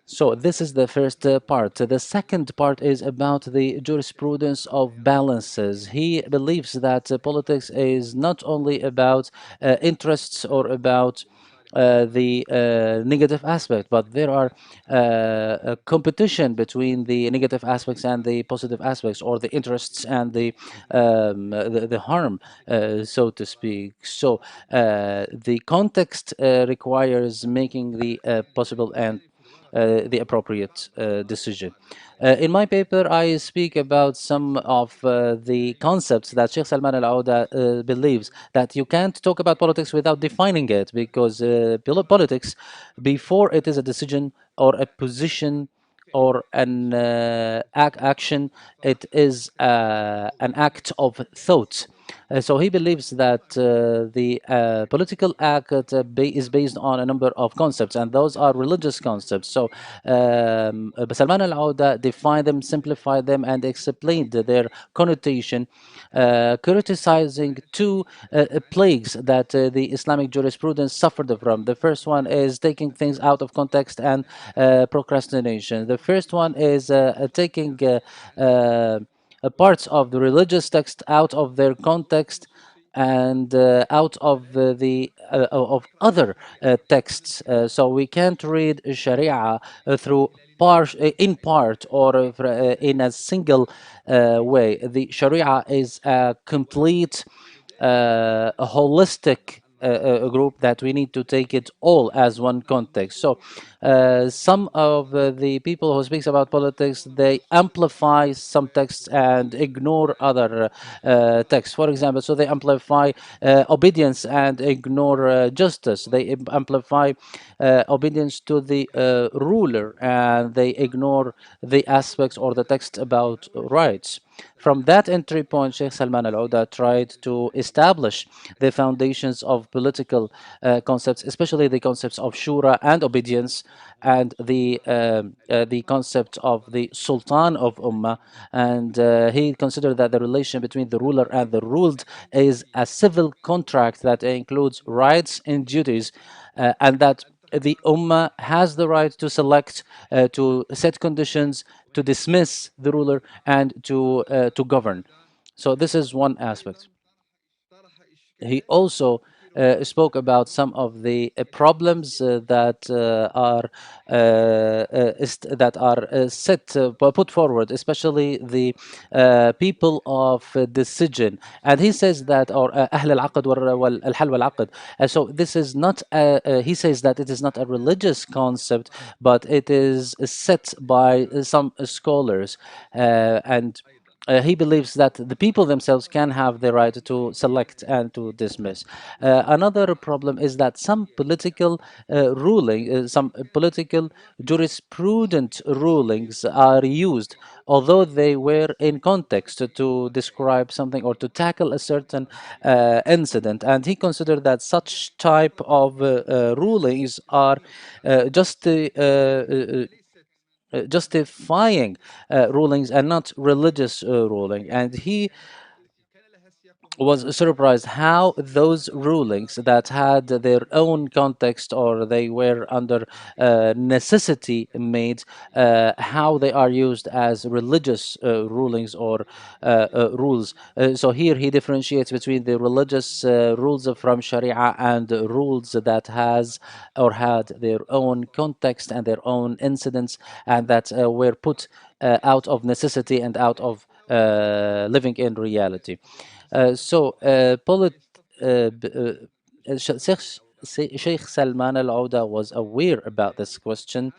So this is the first part. The second part is about the jurisprudence of balances. He believes that politics is not only about interests or about the negative aspect, but there are a competition between the negative aspects and the positive aspects, or the interests and the harm, so to speak. So the context requires making the possible and the appropriate decision. In my paper, I speak about some of the concepts that Sheikh Salman Al-Auda believes that you can't talk about politics without defining it, because politics, before it is a decision or a position or an action, it is an act of thought. So he believes that the political act is based on a number of concepts, and those are religious concepts. So Salman Al-Auda defined them, simplified them, and explained their connotation, criticizing two plagues that the Islamic jurisprudence suffered from. The first one is taking things out of context and procrastination. The first one is taking parts of the religious text out of their context and out of the of other texts. So we can't read Sharia through in part or in a single way. The Sharia is a complete, a holistic group that we need to take it all as one context. So some of the people who speaks about politics, they amplify some texts and ignore other texts. For example, so they amplify obedience and ignore justice. They amplify obedience to the ruler, and they ignore the aspects or the text about rights. From that entry point, Sheikh Salman Al-Auda tried to establish the foundations of political concepts, especially the concepts of shura and obedience, and the concept of the Sultan of Ummah. And he considered that the relation between the ruler and the ruled is a civil contract that includes rights and duties, and that the Ummah has the right to select, to set conditions, to dismiss the ruler, and to govern. So this is one aspect. he also spoke about some of the problems that are put forward, especially the people of the Sijin. And he says that, or أهل العقد والحل والعقد. So this is not, he says that it is not a religious concept, but it is set by some scholars. And he believes that the people themselves can have the right to select and to dismiss. Another problem is that some political some political jurisprudent rulings are used, although they were in context to describe something or to tackle a certain incident. And he considered that such type of rulings are just justifying rulings and not religious ruling. And he was surprised how those rulings that had their own context or they were under necessity made, how they are used as religious rulings or rules. So here he differentiates between the religious rules from Sharia and rules that has or had their own context and their own incidents, and that were put out of necessity and out of living in reality. Sheikh Salman Al Auda was aware about this question,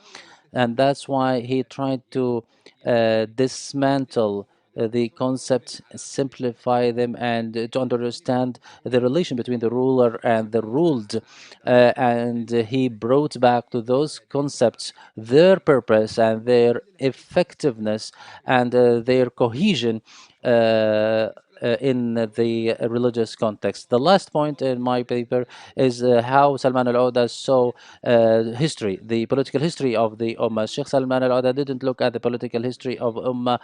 and that's why he tried to dismantle the concepts, simplify them, and to understand the relation between the ruler and the ruled. And he brought back to those concepts their purpose and their effectiveness and their cohesion in the religious context. The last point in my paper is how Salman al-Auda saw history, the political history of the Ummah. Sheikh Salman al-Auda didn't look at the political history of Ummah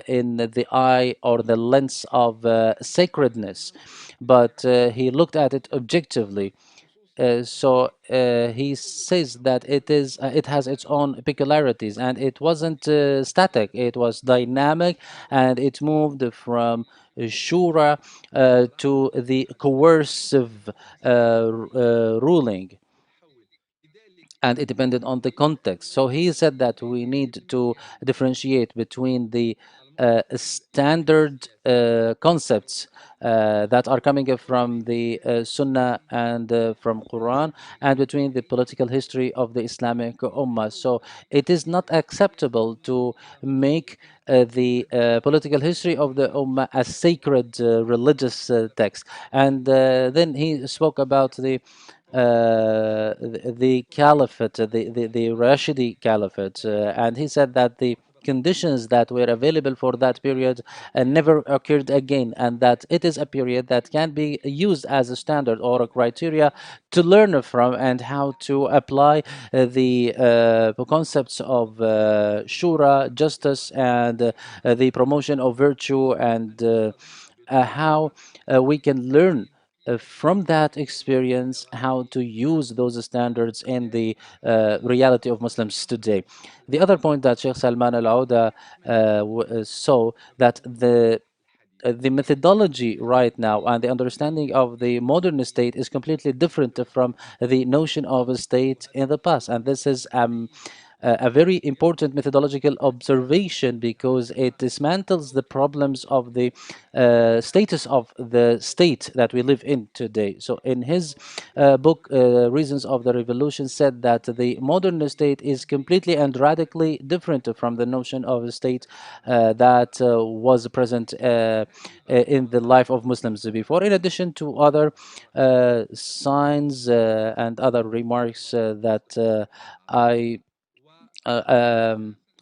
in the eye or the lens of sacredness, but he looked at it objectively. He says that it has its own peculiarities, and it wasn't static. It was dynamic, and it moved from shura to the coercive ruling, and it depended on the context. So he said that we need to differentiate between the standard concepts that are coming from the Sunnah and from Quran, and between the political history of the Islamic Ummah. So it is not acceptable to make the political history of the Ummah a sacred religious text. And then he spoke about the caliphate, the Rashidi caliphate, and he said that the conditions that were available for that period never occurred again, and that it is a period that can be used as a standard or a criteria to learn from and how to apply the concepts of shura, justice, and the promotion of virtue, and how we can learn from that experience how to use those standards in the reality of Muslims today. The other point that Sheikh Salman Al Auda saw that the methodology right now and the understanding of the modern state is completely different from the notion of a state in the past. And this is a very important methodological observation because it dismantles the problems of the status of the state that we live in today. So, in his book, Reasons of the Revolution, said that the modern state is completely and radically different from the notion of a state that was present in the life of Muslims before, in addition to other signs and other remarks that I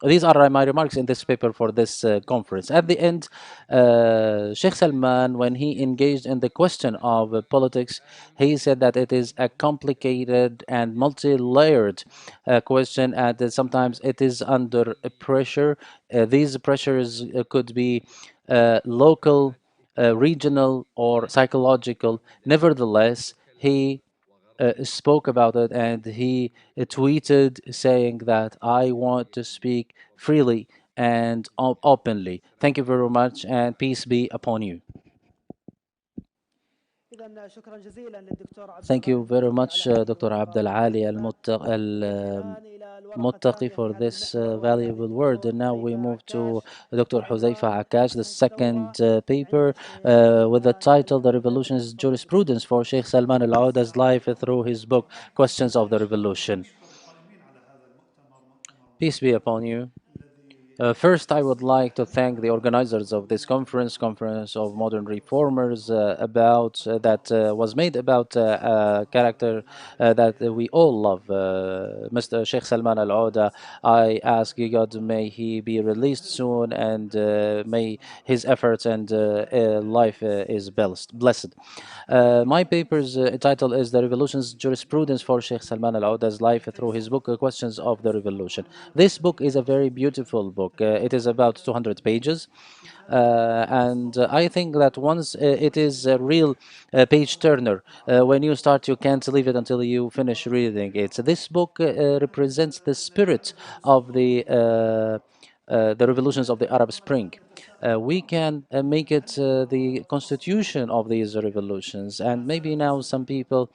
these are my remarks in this paper for this conference. At the end, Sheikh Salman, when he engaged in the question of politics, he said that it is a complicated and multi-layered question, and that sometimes it is under pressure. These pressures could be local, regional, or psychological. Nevertheless, he spoke about it, and he tweeted saying that I want to speak freely and openly. Thank you very much, and peace be upon you. Thank you very much, Dr. Abdel Ali Muttaqi, for this valuable word. And now we move to Dr. Huzaifa Akash, the second paper with the title The Revolution's Jurisprudence for Sheikh Salman Al-Audah's Life through his book Questions of the Revolution. Peace be upon you. First, I would like to thank the organizers of this Conference of Modern Reformers, that was made about a character that we all love, Mr. Sheikh Salman Al Auda. I ask God, may he be released soon, and may his efforts and life is blessed. My paper's title is The Revolution's Jurisprudence for Sheikh Salman Al Auda's Life through his book Questions of the Revolution. This book is a very beautiful book. It is about 200 pages. And I think that once it is a real page turner. When you start, you can't leave it until you finish reading it. So this book represents the spirit of the revolutions of the Arab Spring. We can make it the constitution of these revolutions, and maybe now some people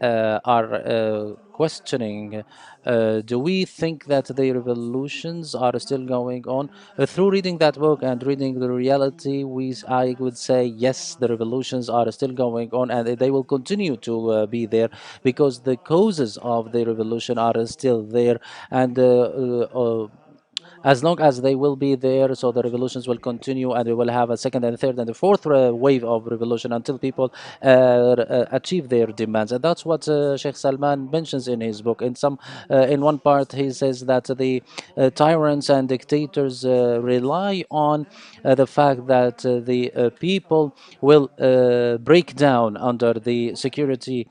are questioning, do we think that the revolutions are still going on? Through reading that book and reading the reality, I would say yes, the revolutions are still going on, and they will continue to be there, because the causes of the revolution are still there, and as long as they will be there, so the revolutions will continue, and we will have a second and third and a fourth wave of revolution until people achieve their demands. And that's what Sheikh Salman mentions in his book. In one part, he says that the tyrants and dictators rely on the fact that the people will break down under the security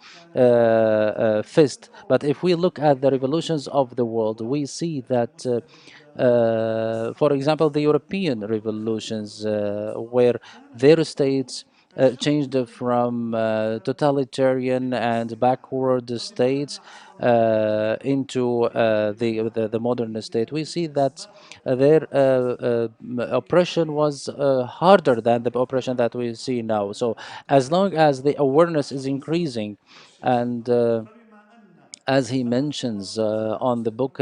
fist. But if we look at the revolutions of the world, we see that for example, the European revolutions, where their states changed from totalitarian and backward states into the modern state, we see that their oppression was harder than the oppression that we see now. So as long as the awareness is increasing, and as he mentions in the book,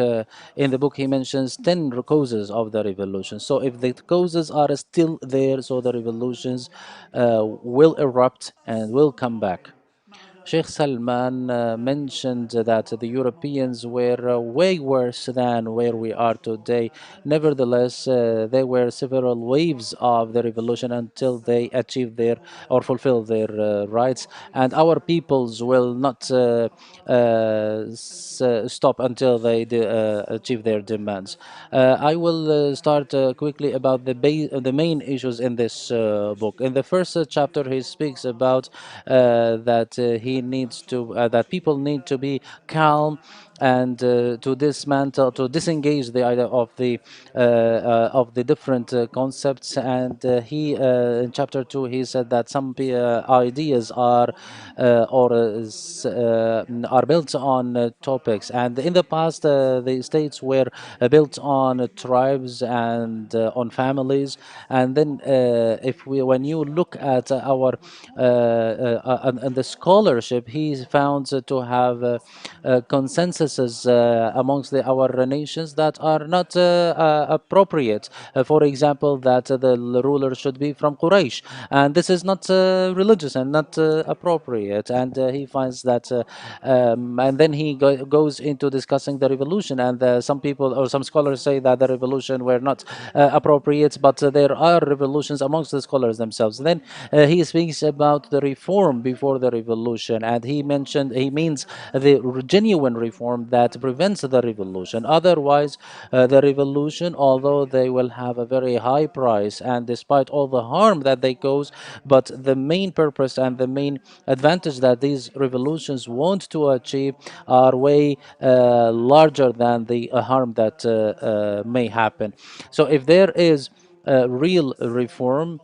he mentions 10 causes of the revolution. So if the causes are still there, so the revolutions will erupt and will come back. Sheikh Salman mentioned that the Europeans were way worse than where we are today. Nevertheless, there were several waves of the revolution until they achieved their or fulfilled their rights, and our peoples will not stop until they achieve their demands. I will start quickly about the main issues in this book. In the first chapter, he speaks about that people need to be calm and to disengage the idea of the different concepts. And he in chapter 2 he said that some ideas are built on topics, and in the past the states were built on tribes and on families. And then when you look at our and the scholarship, he found to have consensuses amongst our nations that are not appropriate. For example, that the ruler should be from Quraysh, and this is not religious and not appropriate. And he finds that, and then he goes into discussing the revolution. And some people or some scholars say that the revolution were not appropriate, but there are revolutions amongst the scholars themselves. Then he speaks about the reform before the revolution, and he means the genuine reform that prevents the revolution. Otherwise, the revolution, although they will have a very high price, and despite all the harm that they cause, but the main purpose and the main advantage that these revolutions want to achieve are way larger than the harm that may happen. So if there is real reform,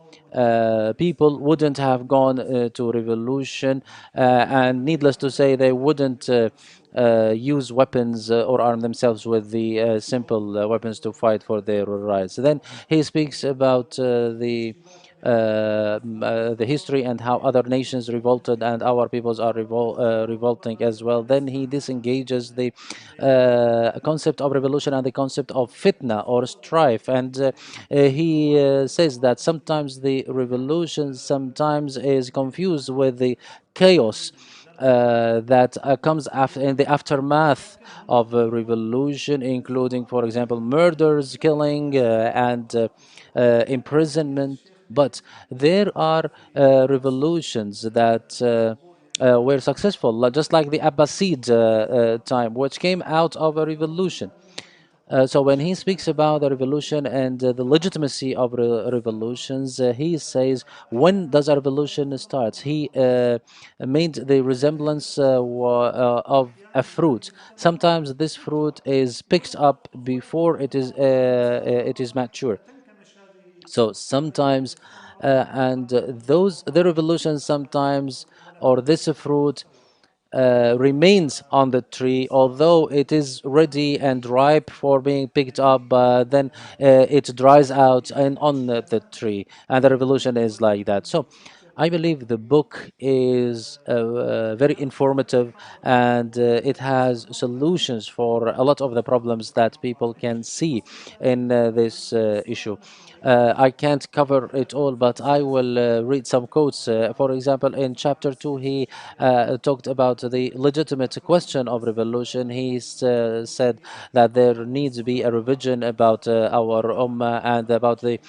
people wouldn't have gone to revolution, and needless to say, they wouldn't use weapons or arm themselves with the simple weapons to fight for their rights. Then he speaks about the the history and how other nations revolted and our peoples are revolting as well. Then he disengages the concept of revolution and the concept of fitna or strife, and he says that sometimes the revolution sometimes is confused with the chaos that comes after in the aftermath of a revolution, including, for example, murders, killing, and imprisonment. But there are revolutions that were successful, just like the Abbasid time, which came out of a revolution. So when he speaks about the revolution and the legitimacy of revolutions, he says, when does a revolution start? He made the resemblance of a fruit. Sometimes this fruit is picked up before it is mature. So sometimes, and those the revolutions sometimes, or this fruit remains on the tree, although it is ready and ripe for being picked up, then it dries out and on the tree, and the revolution is like that. So I believe the book is very informative, and it has solutions for a lot of the problems that people can see in this issue. I can't cover it all, but I will read some quotes. For example, in chapter 2, he talked about the legitimate question of revolution. He said that there needs to be a revision about our ummah and about the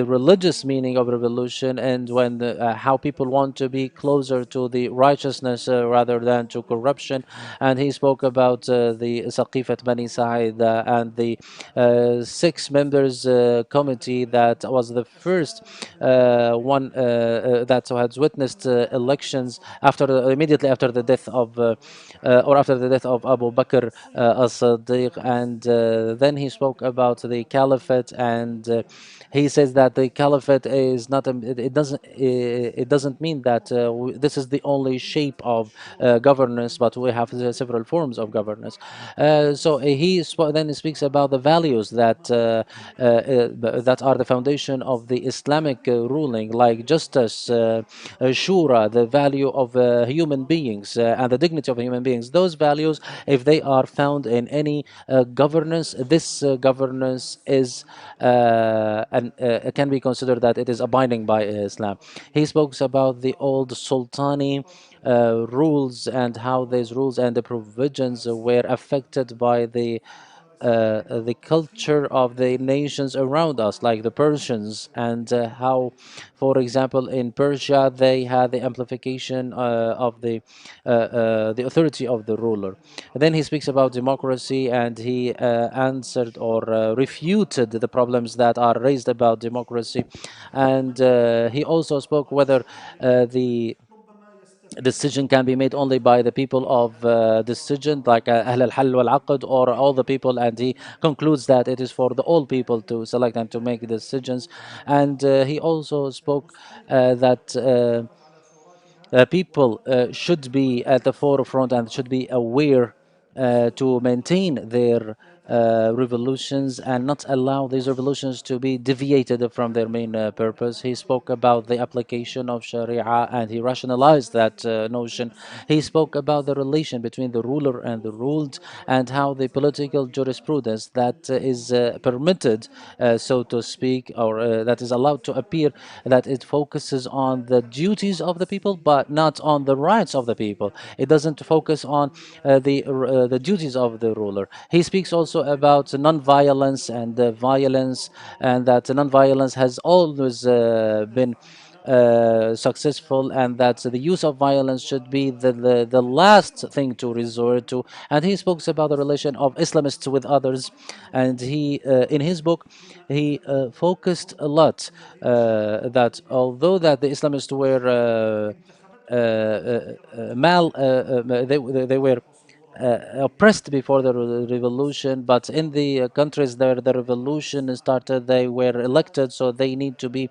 religious meaning of revolution, and when how people want to be closer to the righteousness rather than to corruption. And he spoke about the Saqifat Bani Sa'id and the 6 members committee that was the first one that had witnessed elections after immediately after the death of or after the death of Abu Bakr as-Siddiq. And then he spoke about the caliphate, and he says that the caliphate is not it doesn't mean that this is the only shape of governance, but we have several forms of governance. So then he speaks about the values that are the foundation of the Islamic ruling, like justice, shura, the value of human beings and the dignity of human beings. Those values, if they are found in any governance, this governance is and can be considered that it is abiding by Islam. He spoke about the old Sultani rules and how these rules and the provisions were affected by the culture of the nations around us, like the Persians, and how, for example, in Persia they had the amplification of the authority of the ruler. And then he speaks about democracy, and he answered or refuted the problems that are raised about democracy, and he also spoke whether the decision can be made only by the people of decision, like Ahl al-Hal wal-Aqd, or all the people, and he concludes that it is for the all people to select and to make decisions. And he also spoke that people should be at the forefront and should be aware to maintain their revolutions and not allow these revolutions to be deviated from their main purpose. He spoke about the application of Sharia, and he rationalized that notion. He spoke about the relation between the ruler and the ruled, and how the political jurisprudence that is permitted, so to speak, or that is allowed to appear, that it focuses on the duties of the people but not on the rights of the people. It doesn't focus on the duties of the ruler. He speaks also about non-violence and violence, and that non-violence has always been successful, and that the use of violence should be the last thing to resort to. And he speaks about the relation of Islamists with others, and he in his book he focused a lot that although that the Islamists were they were oppressed before the revolution, but in the countries where the revolution started, they were elected, so they need to be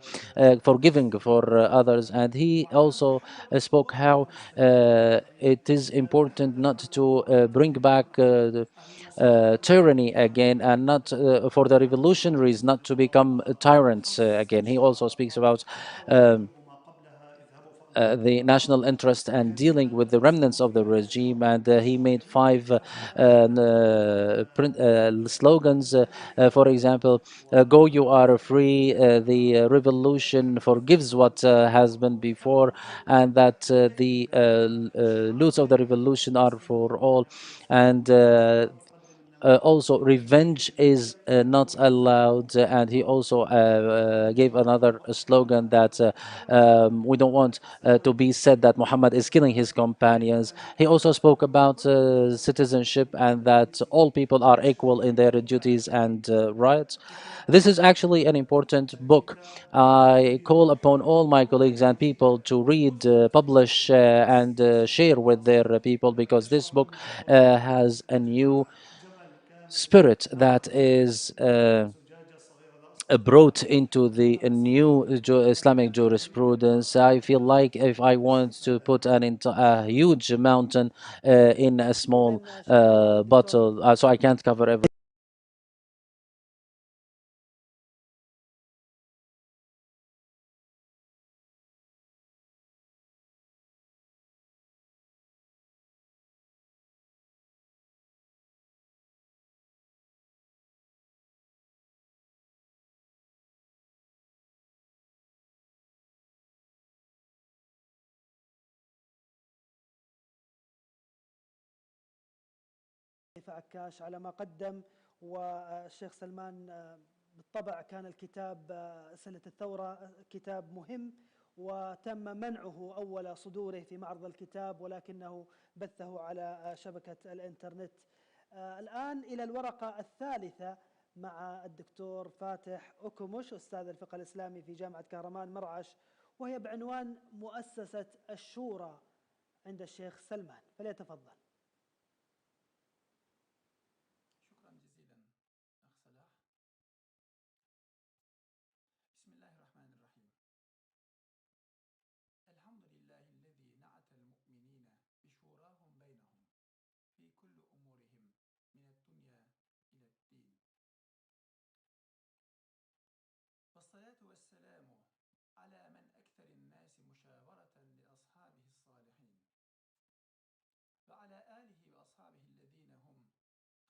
forgiving for others. And he also spoke how it is important not to bring back tyranny again, and not for the revolutionaries not to become tyrants again. He also speaks about the national interest and dealing with the remnants of the regime, and he made 5 slogans. For example, "Go, you are free," the revolution forgives what has been before, and that the loots of the revolution are for all, and also revenge is not allowed. And he also gave another slogan that we don't want to be said that Muhammad is killing his companions. He also spoke about citizenship, and that all people are equal in their duties and rights. This is actually an important book. I call upon all my colleagues and people to read, publish, and share with their people, because this book has a new spirit that is brought into the new Islamic jurisprudence. I feel like if I want to put a huge mountain in a small bottle, so I can't cover everything. عكاش على ما قدم. والشيخ سلمان بالطبع كان الكتاب سنة الثورة كتاب مهم، وتم منعه أول صدوره في معرض الكتاب، ولكنه بثه على شبكة الإنترنت. الآن إلى الورقة الثالثة مع الدكتور فاتح أكمش، أستاذ الفقه الإسلامي في جامعة كهرمان مرعش، وهي بعنوان مؤسسة الشورى عند الشيخ سلمان، فليتفضل. والصلاة والسلام على من أكثر الناس مشاورة لأصحابه الصالحين، وعلى آله وأصحابه الذين هم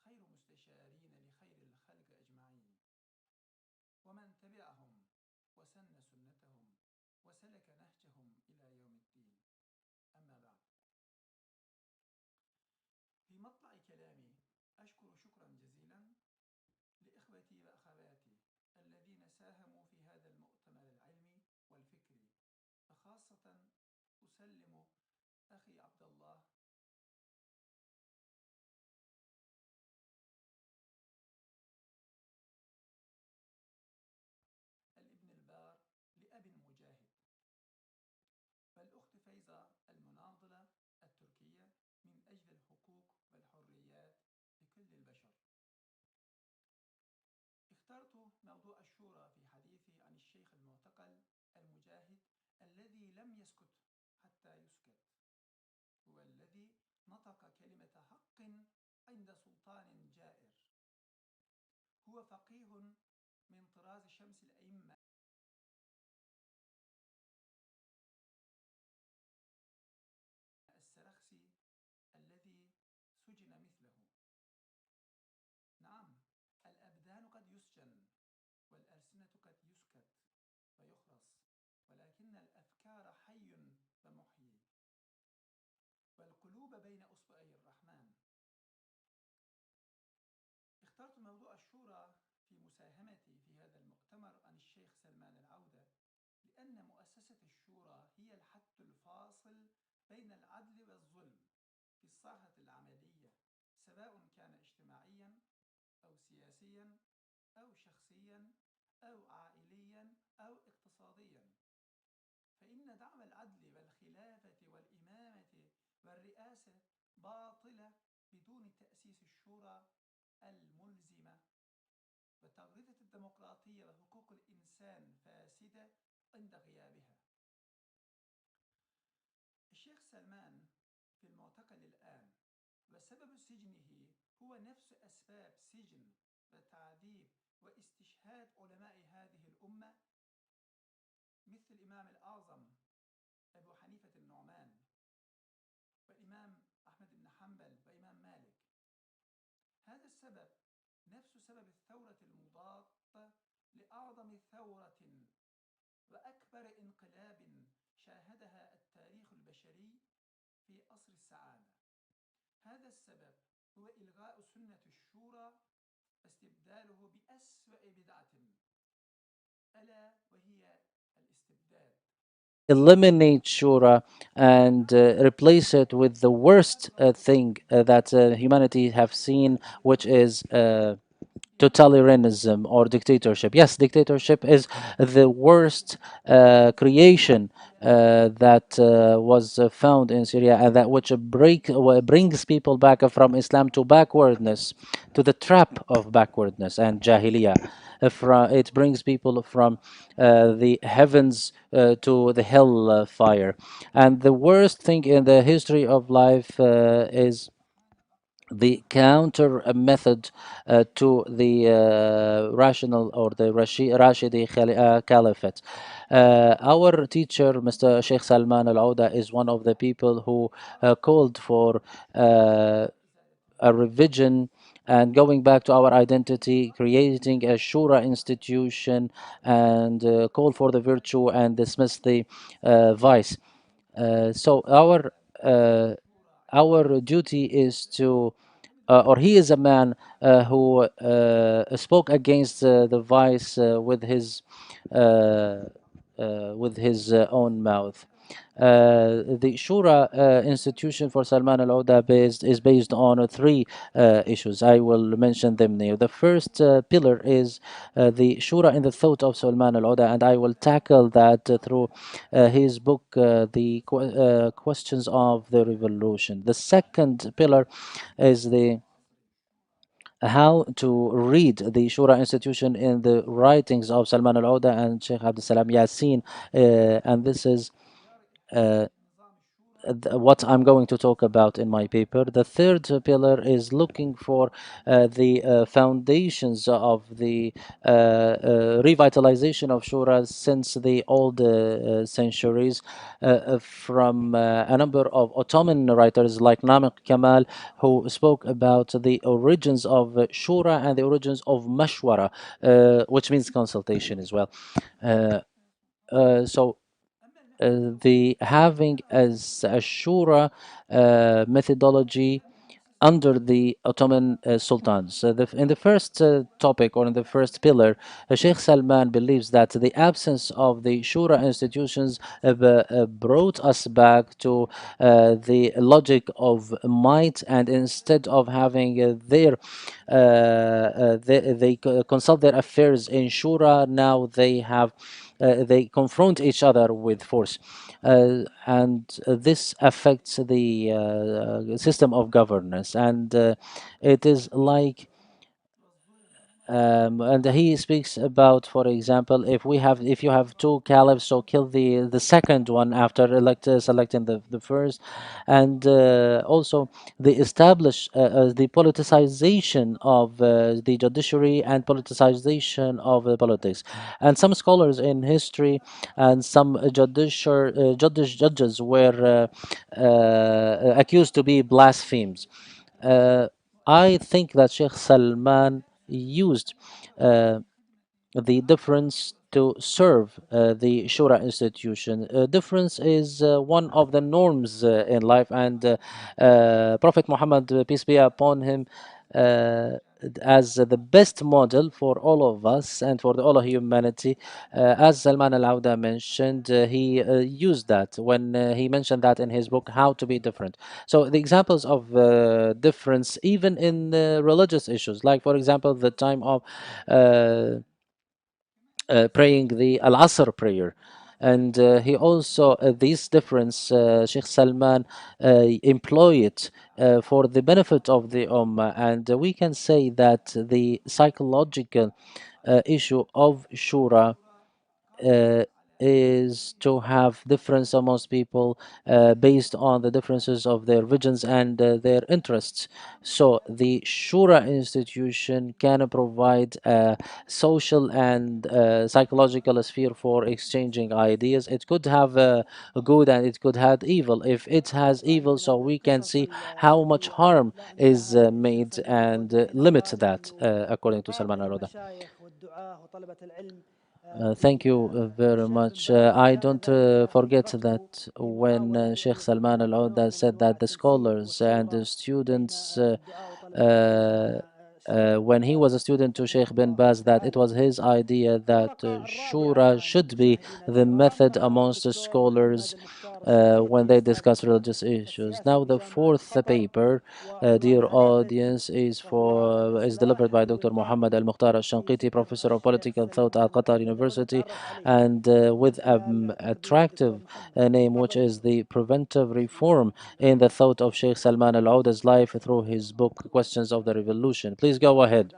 خير مستشارين لخير الخلق أجمعين، ومن تبعهم وسن سنتهم وسلك نهجهم إلى يوم الدين. أما بعد، في مطلع كلامي أشكر شكرا جزيلا لإخوتي وأخواتي الذين ساهموا في هذا المؤتمر العلمي والفكري، وخاصة أسلم أخي عبد الله الابن البار لأبي المجاهد، والأخت فايزة المناضلة التركية من أجل الحقوق والحريات لكل البشر. اخترت موضوع الشورى في حديثي عن الشيخ المعتقل المجاهد الذي لم يسكت حتى يسكت، هو الذي نطق كلمة حق عند سلطان جائر، هو فقيه من طراز شمس الأئمة السرخسي الذي سجن مثله. نعم، الأبدان قد يسجن، والألسنة قد يسكت ويخرس، ولكن الأفكار حي ومحيي، والقلوب بين أصبعي الرحمن. اخترت موضوع الشورى في مساهمتي في هذا المؤتمر عن الشيخ سلمان العودة، لأن مؤسسة الشورى هي الحد الفاصل بين العدل والظلم في الساحة العملية، سواء كان اجتماعيا أو سياسيا أو شخصيا أو عائليا أو اقتصاديا. فإن دعم العدل والخلافة والإمامة والرئاسة باطلة بدون تأسيس الشورى الملزمة، وتغريدة الديمقراطية وحقوق الإنسان فاسدة عند غيابها. الشيخ سلمان في المعتقل الآن، وسبب سجنه هو نفس أسباب سجن وتعذيب واستشهاد علماء هذه الأمة مثل الإمام الأعظم أبو حنيفة النعمان والإمام أحمد بن حنبل وإمام مالك. هذا السبب نفس سبب الثورة المضادة لأعظم ثورة وأكبر انقلاب شاهدها التاريخ البشري في عصر السعادة. هذا السبب هو إلغاء سنة الشورى واستبداله بأسوأ بدعة، ألا وهي الاستبداد. Eliminate Shura and replace it with the worst thing that humanity have seen, which is totalitarianism or dictatorship. Yes, dictatorship is the worst creation that was found in Syria, and that which brings people back from Islam to backwardness, to the trap of backwardness and jahiliyyah. It brings people from the heavens to the hell fire. And the worst thing in the history of life is the counter method to the rational or the Rashidi Caliphate. Our teacher, Mr. Sheikh Salman Alodah, is one of the people who called for a revision and going back to our identity, creating a shura institution, and call for the virtue and dismiss the vice. So our duty is to, or he is a man who spoke against the vice with his own mouth. The Shura institution for Salman al-Oda is based on three issues. I will mention them now. The first pillar is the Shura in the thought of Salman al-Oda, and I will tackle that through his book, The Questions of the Revolution. The second pillar is the how to read the Shura institution in the writings of Salman al-Oda and Sheikh Abdul Salam Yassin, and this is what I'm going to talk about in my paper. The third pillar is looking for the foundations of the revitalization of Shura since the old centuries, from a number of Ottoman writers like Namik Kemal, who spoke about the origins of Shura and the origins of Mashwara, which means consultation as well. So the having as a shura methodology under the Ottoman sultans. In the first topic, or in the first pillar, Sheikh Salman believes that the absence of the shura institutions brought us back to the logic of might, and instead of having they consult their affairs in shura, now they have they confront each other with force, and this affects the system of governance, and it is like and he speaks about, for example, if you have two caliphs, so kill the second one after selecting the first, and also the the politicization of the judiciary and politicization of politics, and some scholars in history and some judges were accused to be blasphemes. I think that Sheikh Salman used the difference to serve the Shura institution. Difference is one of the norms in life, and Prophet Muhammad, peace be upon him, as the best model for all of us and for all of humanity. As Salman al-Auda mentioned, he used that when he mentioned that in his book, How to Be Different. So the examples of difference, even in religious issues, like for example, the time of praying the Al-Asr prayer. And he also, this difference, Sheikh Salman employ it for the benefit of the Ummah. And we can say that the psychological issue of Shura uh, is to have difference amongst people based on the differences of their visions and their interests. So the Shura institution can provide a social and psychological sphere for exchanging ideas. It could have a good and it could have evil. If it has evil, so we can see how much harm is made and limit that according to Salman Alodah. Thank you very much. I don't forget that when Sheikh Salman Al-Auda said that the scholars and the students, when he was a student to Sheikh bin Baz, that it was his idea that Shura should be the method amongst the scholars when they discuss religious issues. Now, the fourth paper, dear audience, is delivered by Dr. Muhammad Al Mukhtar Al Shanqiti, Professor of Political Thought at Qatar University, and with an attractive name, which is the preventive reform in the thought of Sheikh Salman Al Auda's life through his book Questions of the Revolution. Please go ahead.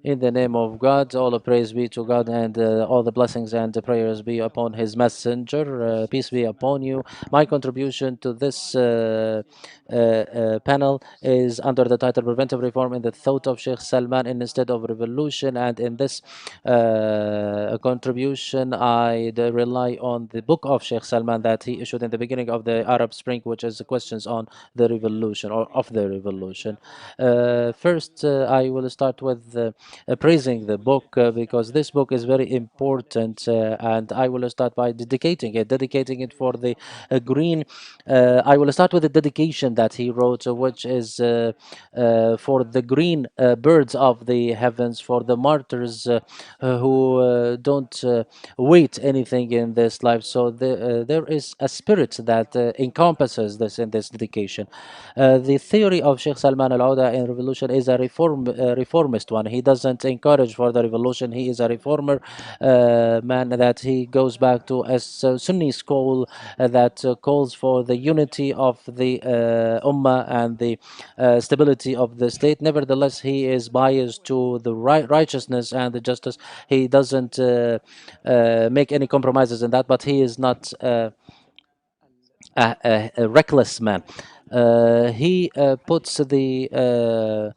In the name of God, all the praise be to God, and all the blessings and the prayers be upon His messenger. Peace be upon you. My contribution to this panel is under the title Preventive Reform in the Thought of Sheikh Salman instead of Revolution. And in this contribution, I rely on the book of Sheikh Salman that he issued in the beginning of the Arab Spring, which is the questions on the revolution or of the revolution. First, I will start with praising the book because this book is very important, and I will start by dedicating it for the green. I will start with the dedication that he wrote, which is for the green birds of the heavens, for the martyrs who don't wait anything in this life. So there is a spirit that encompasses this in this dedication. The theory of Sheikh Salman Al-Auda in revolution is a reformist one. He doesn't encourage for the revolution. He is a reformer man, that he goes back to a Sunni school that calls for the unity of the Ummah and the stability of the state. Nevertheless, he is biased to the righteousness and the justice. He doesn't make any compromises in that, but he is not a reckless man. He puts the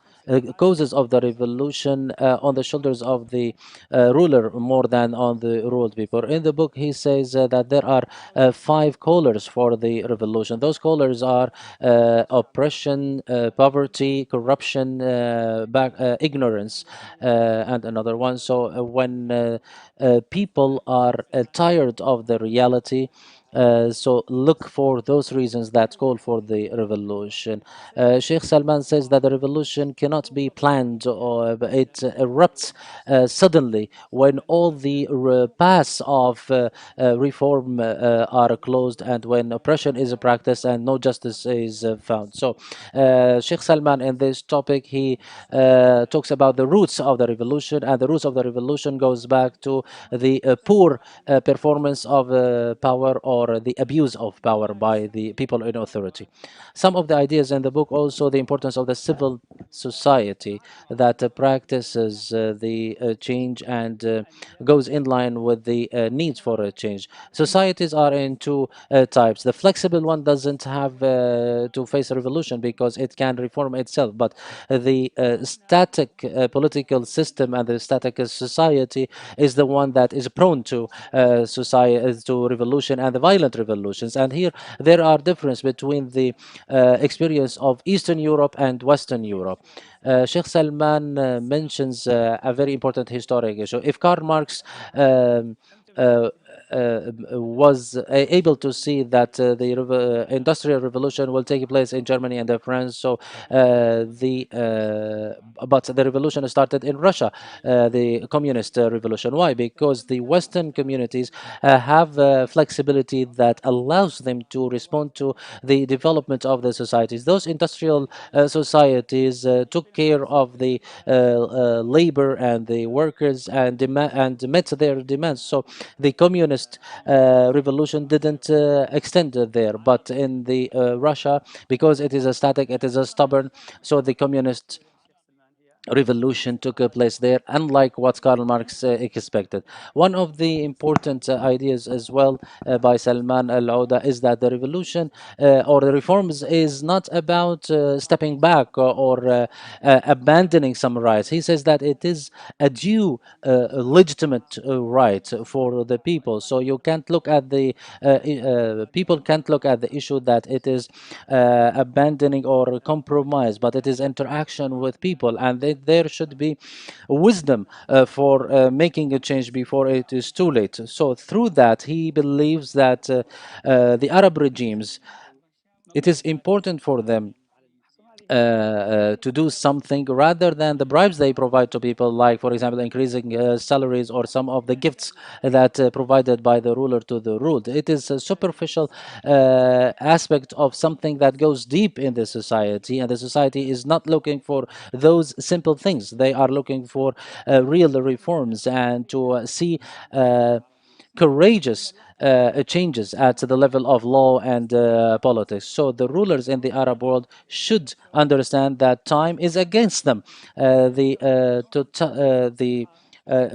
causes of the revolution on the shoulders of the ruler more than on the ruled people. In the book, he says that there are 5 colors for the revolution. Those colors are oppression, poverty, corruption, ignorance, and another one. So when people are tired of the reality, so look for those reasons that call for the revolution. Sheikh Salman says that the revolution cannot be planned, or it erupts suddenly when all the paths of reform are closed, and when oppression is practiced and no justice is found. So Sheikh Salman in this topic, he talks about the roots of the revolution, and the roots of the revolution goes back to the poor performance of power, or the abuse of power by the people in authority. Some of the ideas in the book also the importance of the civil society that practices the change and goes in line with the needs for a change. Societies are in 2 types. The flexible one doesn't have to face a revolution because it can reform itself, but the static political system and the static society is the one that is prone to society, to revolution and the violent revolutions. And here there are difference between the experience of Eastern Europe and Western Europe. Sheikh Salman mentions a very important historic issue. If Karl Marx was able to see that the industrial revolution will take place in Germany and France. So but the revolution started in Russia, the communist revolution. Why? Because the Western communities have flexibility that allows them to respond to the development of the societies. Those industrial societies took care of the labor and the workers and met their demands. So the communist communist revolution didn't extend there, but in the Russia, because it is a static, it is a stubborn, so the communist revolution took place there, unlike what Karl Marx expected. One of the important ideas as well by Salman Al-Auda is that the revolution or the reforms is not about stepping back abandoning some rights. He says that it is a due, legitimate right for the people. So you can't look at the people can't look at the issue that it is abandoning or compromise, but it is interaction with people, and there should be wisdom for making a change before it is too late. So through that, he believes that the Arab regimes, it is important for them to do something rather than the bribes they provide to people, like, for example, increasing salaries or some of the gifts that provided by the ruler to the ruled. It is a superficial aspect of something that goes deep in the society, and the society is not looking for those simple things. They are looking for real reforms and to see courageous changes at the level of law and politics. So the rulers in the Arab world should understand that time is against them. The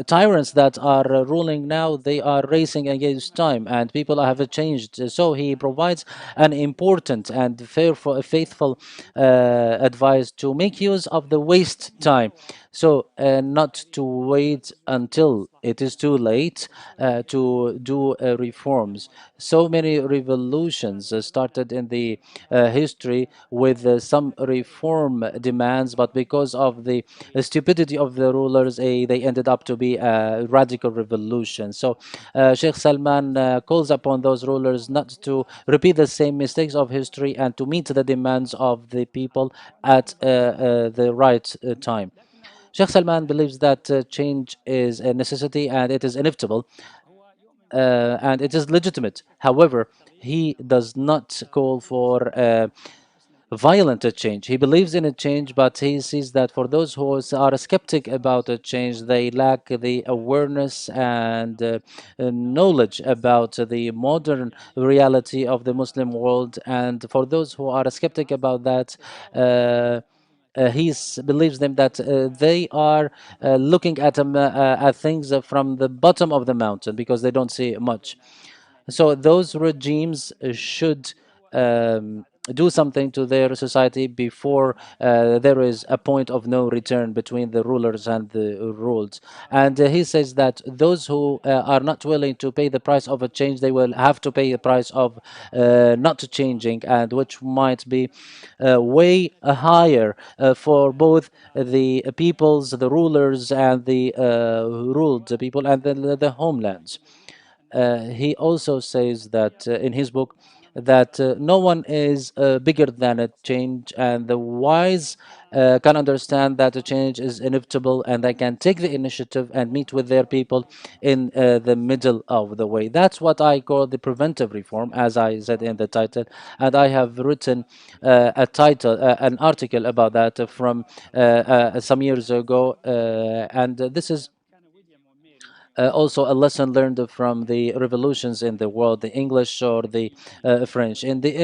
tyrants that are ruling now, they are racing against time, and people have changed. So he provides an important and faithful advice to make use of the waste time. So not to wait until it is too late to do reforms. So many revolutions started in the history with some reform demands, but because of the stupidity of the rulers, they ended up to be a radical revolution. So Sheikh Salman calls upon those rulers not to repeat the same mistakes of history and to meet the demands of the people at the right time. Sheikh Salman believes that change is a necessity and it is inevitable and it is legitimate. However, he does not call for violent change. He believes in a change, but he sees that for those who are skeptic about a change, they lack the awareness and knowledge about the modern reality of the Muslim world. And for those who are skeptic about that, he believes them that they are looking at things from the bottom of the mountain because they don't see much. So those regimes should do something to their society before there is a point of no return between the rulers and the ruled. And he says that those who are not willing to pay the price of a change, they will have to pay the price of not changing, and which might be way higher for both the peoples, the rulers, and the ruled people, and the homelands. He also says that in his book that no one is bigger than a change, and the wise can understand that a change is inevitable, and they can take the initiative and meet with their people in the middle of the way. That's what I call the preventive reform, as I said in the title, and I have written an article about that from some years ago, and this is also a lesson learned from the revolutions in the world, the English or the French. In the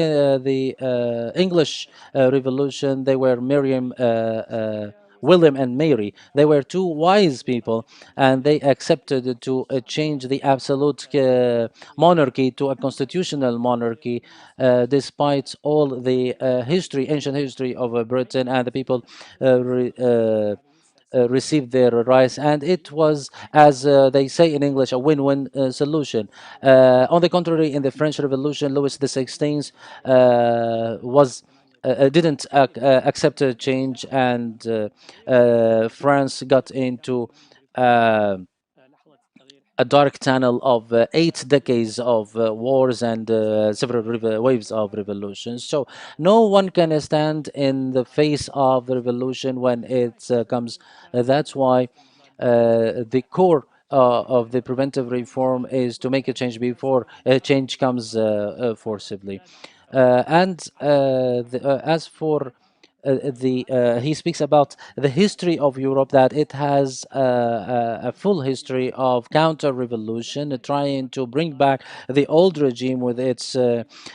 English Revolution, they were William and Mary. They were two wise people, and they accepted to change the absolute monarchy to a constitutional monarchy, despite all the ancient history of Britain, and the people received their rights, and it was, as they say in English, a win-win solution. On the contrary, in the French Revolution, Louis XVI was didn't accept a change, and France got into a dark tunnel of 8 decades of wars and several waves of revolutions. So no one can stand in the face of the revolution when it comes. That's why the core of the preventive reform is to make a change before a change comes forcibly. As for he speaks about the history of Europe, that it has a full history of counter-revolution, trying to bring back the old regime with its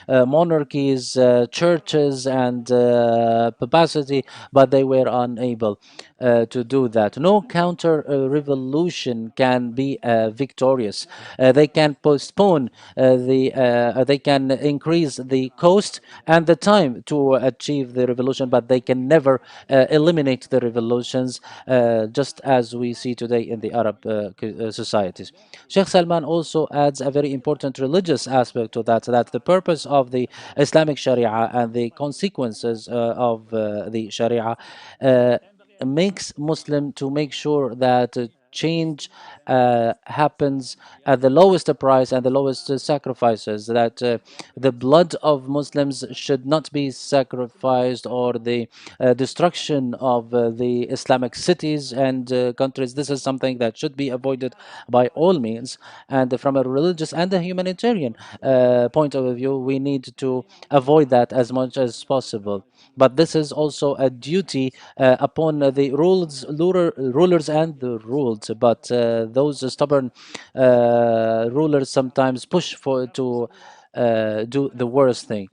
monarchies, churches, and papacity, but they were unable to do that. No counter revolution can be victorious. They can postpone they can increase the cost and the time to achieve the revolution, but they can never eliminate the revolutions, just as we see today in the Arab societies. Sheikh Salman also adds a very important religious aspect to that, that the purpose of the Islamic Sharia and the consequences of the Sharia makes Muslim to make sure that change happens at the lowest price and the lowest sacrifices, that the blood of Muslims should not be sacrificed, or the destruction of the Islamic cities and countries. This is something that should be avoided by all means. And from a religious and a humanitarian point of view, we need to avoid that as much as possible. But this is also a duty upon the rulers and the ruled. But those stubborn rulers sometimes push for to do the worst thing.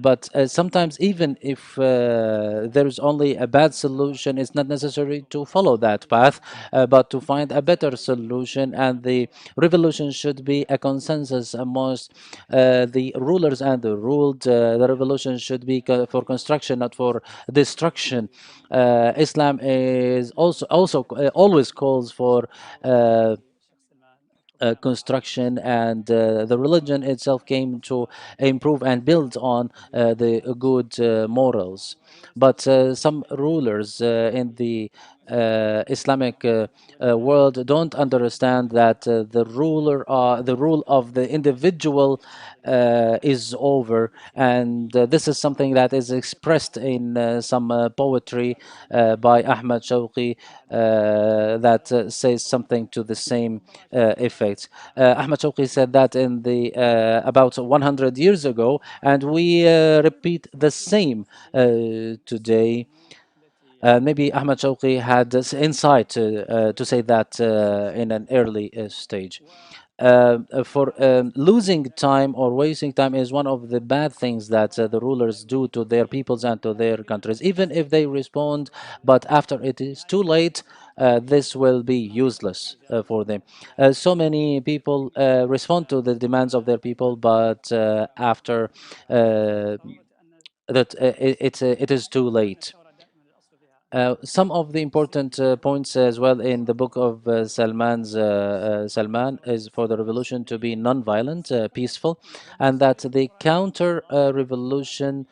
But sometimes, even if there is only a bad solution, it's not necessary to follow that path, but to find a better solution. And the revolution should be a consensus amongst the rulers and the ruled. The revolution should be for construction, not for destruction. Islam is also always calls for construction, and the religion itself came to improve and build on the good morals. But some rulers in the Islamic world don't understand that the rule of the individual is over, and this is something that is expressed in some poetry by Ahmad Shawqi that says something to the same effect. Ahmad Shawqi said that in the about 100 years ago, and we repeat the same today. Maybe Ahmad Shawqi had this insight to say that in an early stage. For losing time or wasting time is one of the bad things that the rulers do to their peoples and to their countries, even if they respond, but after it is too late, this will be useless for them. So many people respond to the demands of their people, but after that, it is too late. Some of the important points as well in the book of Salman is for the revolution to be non-violent, peaceful, and that the counter revolution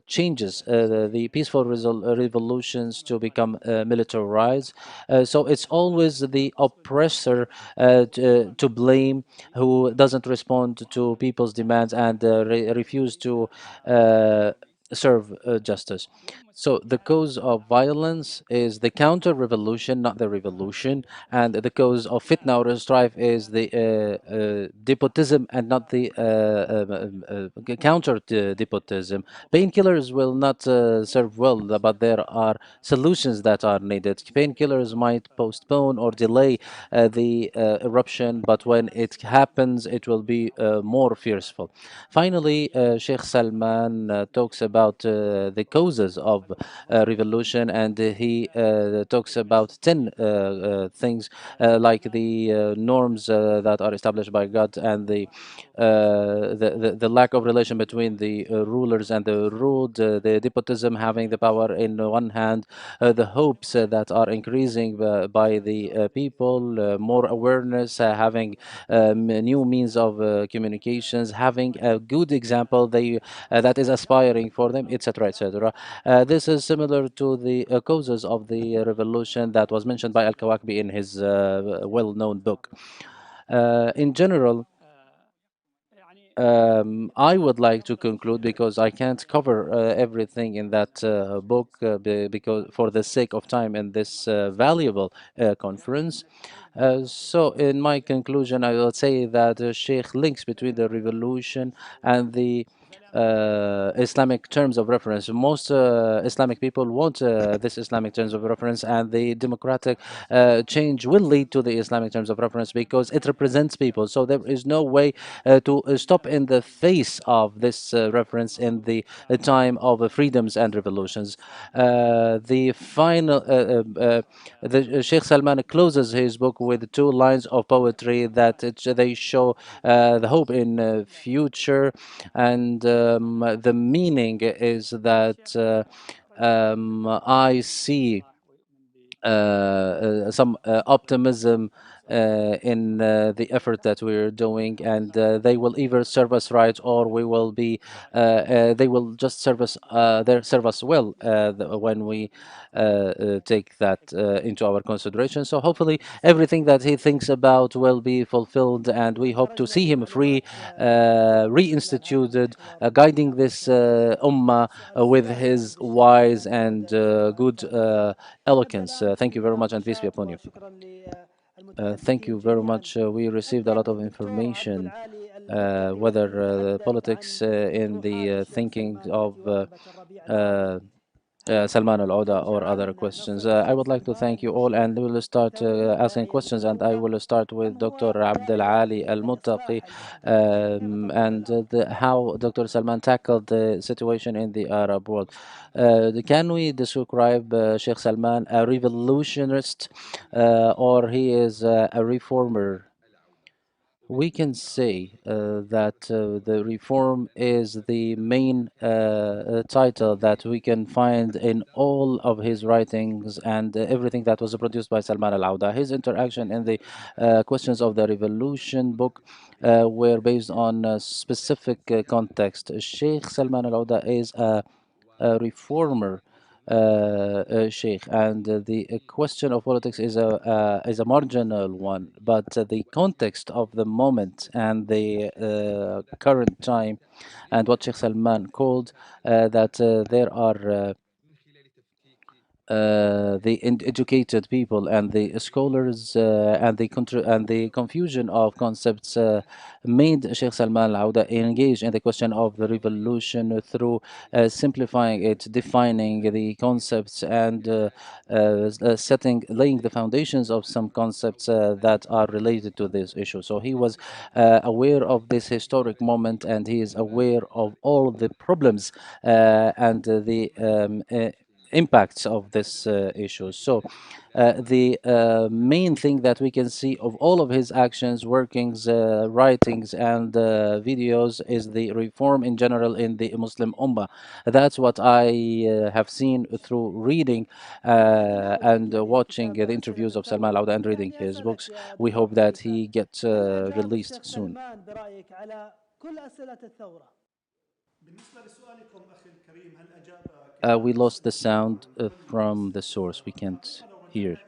changes the peaceful revolutions to become militarized. So it's always the oppressor to blame, who doesn't respond to people's demands and refuse to serve justice. So the cause of violence is the counter revolution, not the revolution, and the cause of fitna or strife is the despotism and not the counter despotism. Painkillers will not serve well, but there are solutions that are needed. Painkillers might postpone or delay the eruption, but when it happens, it will be more fearful. Finally, Sheikh Salman talks about the causes of revolution, and he talks about 10 things, like the norms that are established by God, and the lack of relation between the rulers and the ruled, the despotism having the power in one hand, the hopes that are increasing by the people, more awareness, having new means of communications, having a good example that is aspiring for them, etc., etc. This is similar to the causes of the revolution that was mentioned by Al-Kawakbi in his well-known book. In general, I would like to conclude, because I can't cover everything in that book, because for the sake of time in this valuable conference. So, in my conclusion, I will say that Sheikh links between the revolution and the Islamic terms of reference. Most Islamic people want this Islamic terms of reference, and the democratic change will lead to the Islamic terms of reference because it represents people. So there is no way to stop in the face of this reference in the time of freedoms and revolutions. The final, the Sheikh Salman closes his book with two lines of poetry that they show the hope in future, and the meaning is that I see some optimism in the effort that we're doing, and they will either serve us right or we will be they will just serve us well when we take that into our consideration. So hopefully everything that he thinks about will be fulfilled, and we hope to see him free, reinstituted, guiding this ummah with his wise and good eloquence. Thank you very much, and peace be upon you. Thank you very much. We received a lot of information, whether politics in the thinking of Salman Alodah or other questions. I would like to thank you all, and we will start asking questions, and I will start with Dr. Abdel Ali Al Muttaqi, and how Dr. Salman tackled the situation in the Arab world. Can we describe Sheikh Salman a revolutionist or he is a reformer? We can say that the reform is the main title that we can find in all of his writings and everything that was produced by Salman Al-Auda. His interaction in the questions of the revolution book were based on a specific context. Sheikh Salman Al-Auda is a reformer sheikh, and the question of politics is a marginal one, but the context of the moment and the current time, and what Sheikh Salman called that there are the educated people and the scholars and the confusion of concepts made Sheikh Salman Al-Auda engage in the question of the revolution through simplifying it, defining the concepts, and laying the foundations of some concepts that are related to this issue. So he was aware of this historic moment, and he is aware of all the problems and the impacts of this issue. So the main thing that we can see of all of his actions, workings, writings, and videos is the reform in general in the Muslim Ummah. That's what I have seen through reading and watching the interviews of Salman Al-Auda and reading his books. We hope that he gets released soon. We lost the sound from the source. We can't hear.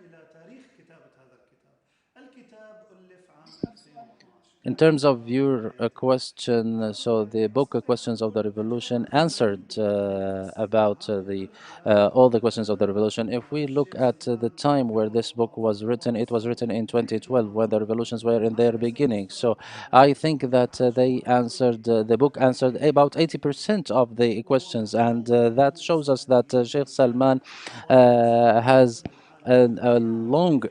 In terms of your question, so the book Questions of the Revolution answered about the all the questions of the revolution. If we look at the time where this book was written, it was written in 2012 when the revolutions were in their beginning. So I think that they answered, the book answered about 80% of the questions, and that shows us that Sheikh Salman has a long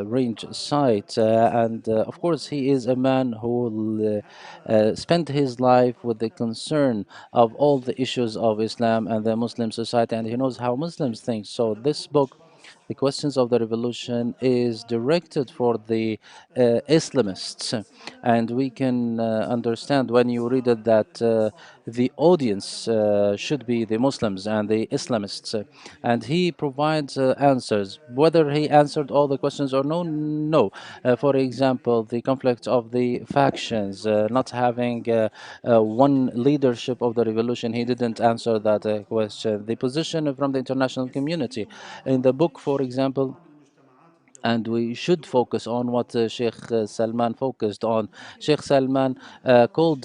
range sight, and of course he is a man who spent his life with the concern of all the issues of Islam and the Muslim society, and he knows how Muslims think. So this book, the questions of the revolution, is directed for the Islamists, and we can understand when you read it that the audience should be the Muslims and the Islamists, and he provides answers. Whether he answered all the questions or no. For example, the conflict of the factions, not having one leadership of the revolution, he didn't answer that question. The position from the international community in the book, for example, and we should focus on what Sheikh Salman focused on. Sheikh Salman called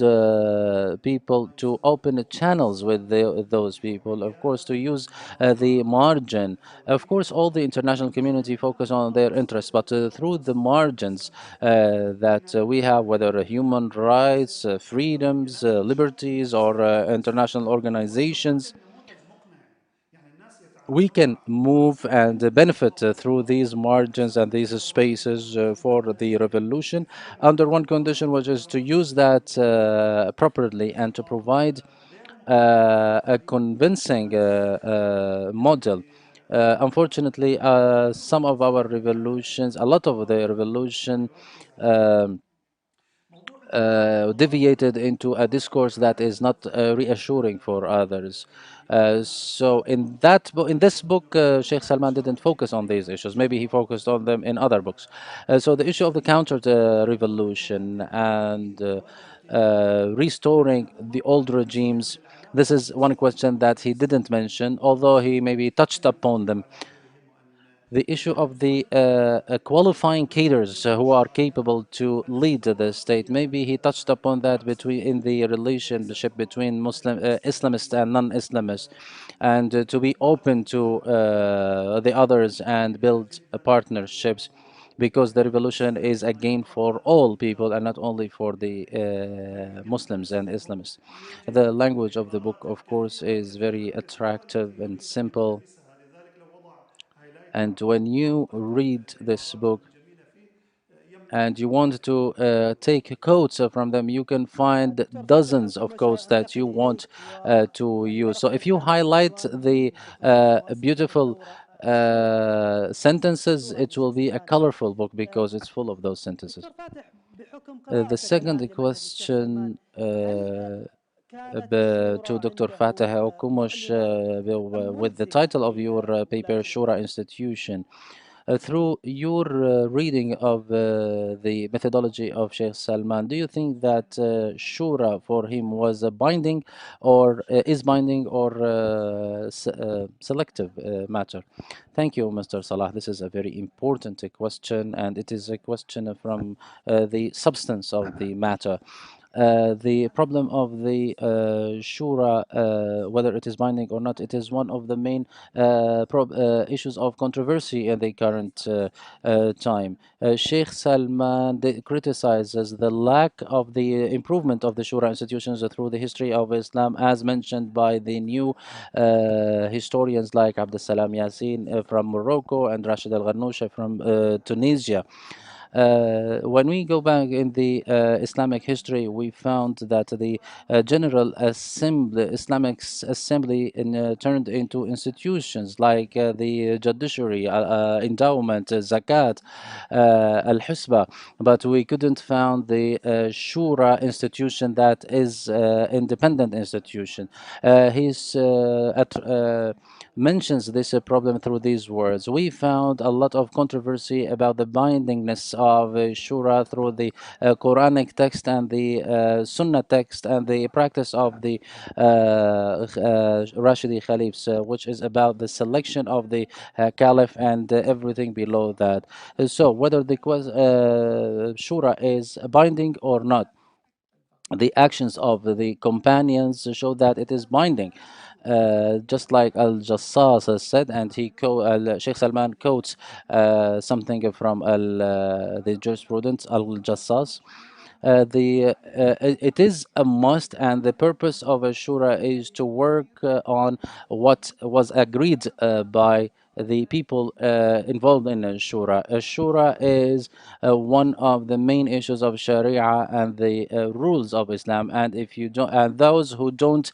people to open channels with those people, of course, to use the margin. Of course, all the international community focus on their interests, but through the margins that we have, whether human rights, freedoms, liberties, or international organizations, we can move and benefit through these margins and these spaces for the revolution under one condition, which is to use that properly and to provide a convincing model. Unfortunately, some of our revolutions, a lot of the revolution, um, deviated into a discourse that is not reassuring for others. So in this book, Sheikh Salman didn't focus on these issues. Maybe he focused on them in other books. So the issue of the counter revolution and restoring the old regimes. This is one question that he didn't mention, although he maybe touched upon them. The issue of the qualifying cadres who are capable to lead the state. Maybe he touched upon that between in the relationship between Muslim Islamists and non-Islamists, and to be open to the others and build partnerships, because the revolution is a gain for all people and not only for the Muslims and Islamists. The language of the book, of course, is very attractive and simple. And when you read this book and you want to take quotes from them, you can find dozens of quotes that you want to use. So if you highlight the beautiful sentences, it will be a colorful book because it's full of those sentences. The second question to Dr. Fatah Okumush with the title of your paper, Shura Institution. Through your reading of the methodology of Sheikh Salman, do you think that Shura for him was a binding or is binding or selective matter? Thank you, Mr. Salah. This is a very important question, and it is a question from the substance of the matter. The problem of the shura, whether it is binding or not, it is one of the main issues of controversy in the current time. Sheikh Salman criticizes the lack of the improvement of the shura institutions through the history of Islam, as mentioned by the new historians like Abdus Salam Yassin from Morocco and Rashid Al Ghanouchi from Tunisia. When we go back in the Islamic history, we found that the General Assembly, Assembly turned into institutions like the judiciary, endowment, zakat, al-husba, but we couldn't found the shura institution that is independent institution. He's mentions this problem through these words. We found a lot of controversy about the bindingness of Shura through the Quranic text and the Sunnah text and the practice of the Rashidi Caliphs, which is about the selection of the Caliph and everything below that. So, whether the Shura is binding or not, the actions of the companions show that it is binding. Just like Al-Jassas has said, and Sheikh Salman quotes something from the jurisprudence Al-Jassas. It is a must, and the purpose of a shura is to work on what was agreed by the people involved in a shura. A shura is one of the main issues of Sharia and the rules of Islam. And if you don't, and those who don't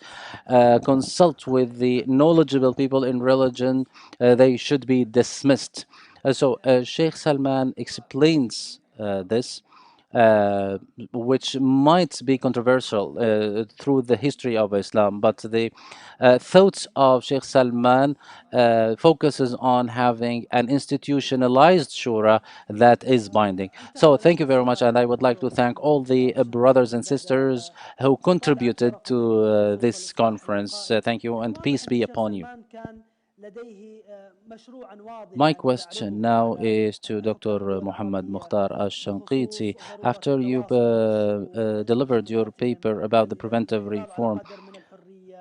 consult with the knowledgeable people in religion, they should be dismissed. So Sheikh Salman explains this which might be controversial through the history of Islam, but the thoughts of Sheikh Salman focuses on having an institutionalized shura that is binding. So thank you very much, and I would like to thank all the brothers and sisters who contributed to this conference. Thank you, and peace be upon you. My question now is to Dr. Muhammad Mukhtar Ash-Shanqiti. After you delivered your paper about the preventive reform,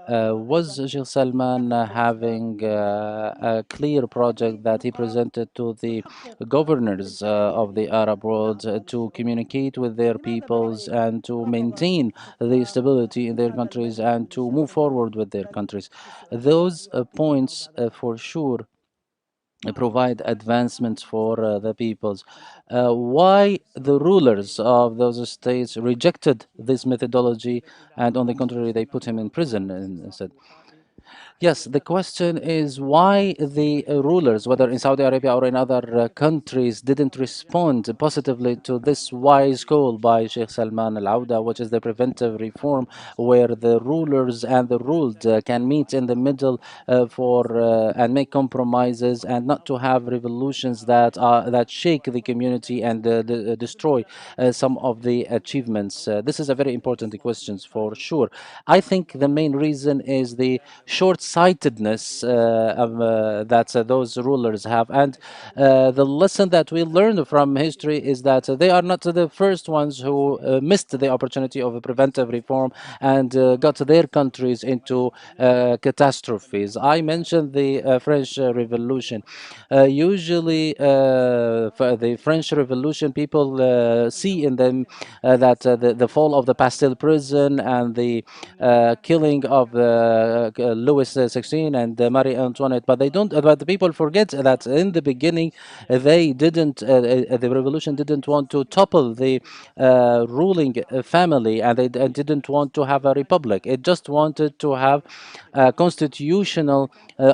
was Sheikh Salman having a clear project that he presented to the governors of the Arab world to communicate with their peoples and to maintain the stability in their countries and to move forward with their countries? Those points, for sure, provide advancements for the peoples. Why the rulers of those states rejected this methodology, and on the contrary, they put him in prison instead? Yes, the question is why the rulers, whether in Saudi Arabia or in other countries, didn't respond positively to this wise call by Sheikh Salman Al-Auda, which is the preventive reform, where the rulers and the ruled can meet in the middle for and make compromises and not to have revolutions that shake the community and destroy some of the achievements. This is a very important question for sure. I think the main reason is the short-sightedness that those rulers have, and the lesson that we learn from history is that they are not the first ones who missed the opportunity of a preventive reform and got their countries into catastrophes. I mentioned the French Revolution. Usually, for the French Revolution, people see in them that the fall of the Bastille prison and the killing of Louis XVI and Marie Antoinette, but they don't. But the people forget that in the beginning, they didn't. The revolution didn't want to topple the ruling family, and they didn't want to have a republic. It just wanted to have a constitutional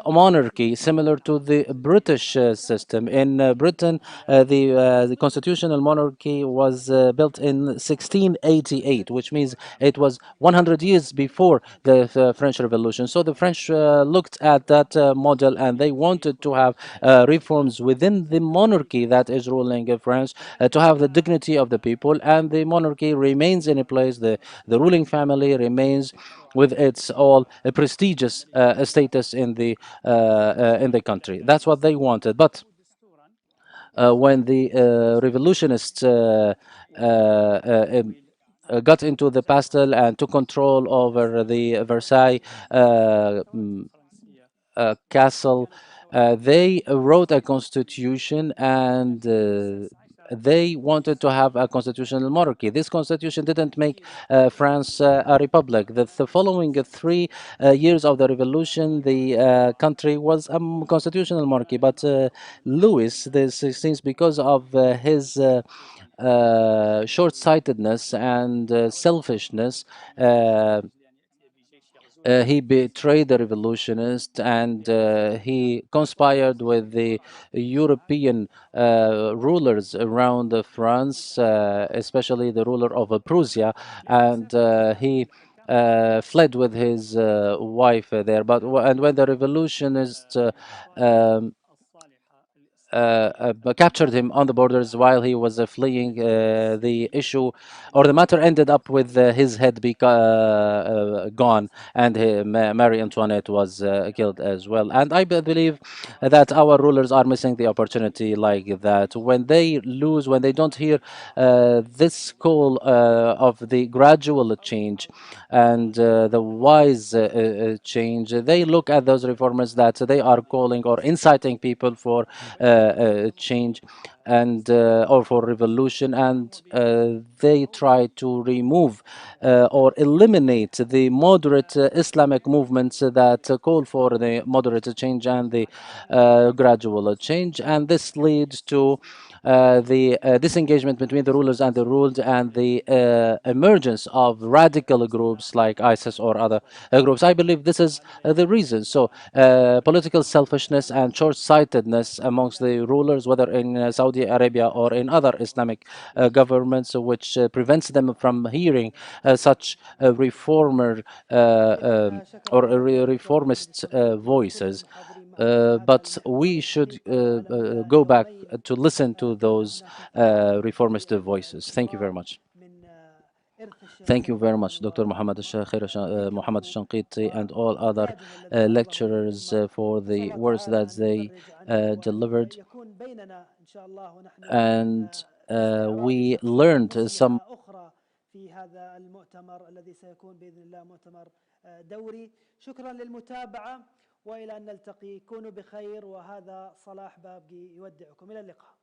monarchy, similar to the British system. In Britain, the constitutional monarchy was built in 1688, which means it was 100 years before the French Revolution. So the French looked at that model and they wanted to have reforms within the monarchy that is ruling France, to have the dignity of the people, and the monarchy remains in a place. The ruling family remains with its all prestigious status in the country. That's what they wanted. But when the revolutionists got into the Bastille and took control over the Versailles castle, they wrote a constitution and they wanted to have a constitutional monarchy. This constitution didn't make France a republic. The following 3 years of the revolution, the country was a constitutional monarchy. But Louis the 16th, because of his short-sightedness and selfishness, he betrayed the revolutionists and he conspired with the European rulers around France, especially the ruler of Prussia, and he fled with his wife there. But and when the revolutionists captured him on the borders while he was fleeing. The issue or the matter ended up with his head gone, and Marie Antoinette was killed as well. And I believe that our rulers are missing the opportunity like that. When they lose, when they don't hear this call of the gradual change and the wise change, they look at those reformers that they are calling or inciting people for change and or for revolution, and they try to remove or eliminate the moderate Islamic movements that call for the moderate change and the gradual change, and this leads to the disengagement between the rulers and the ruled, and the emergence of radical groups like ISIS or other groups. I believe this is the reason. So political selfishness and short-sightedness amongst the rulers, whether in Saudi Arabia or in other Islamic governments, which prevents them from hearing such reformer or reformist voices. But we should go back to listen to those reformist voices. Thank you very much. Thank you very much, Dr. Muhammad Shanqiti and all other lecturers for the words that they delivered. And we learned some في هذا المؤتمر الذي سيكون بإذن الله مؤتمر دوري. شكرا للمتابعة وإلى أن نلتقي. كونوا بخير، وهذا صلاح بابقي يودعكم إلى اللقاء.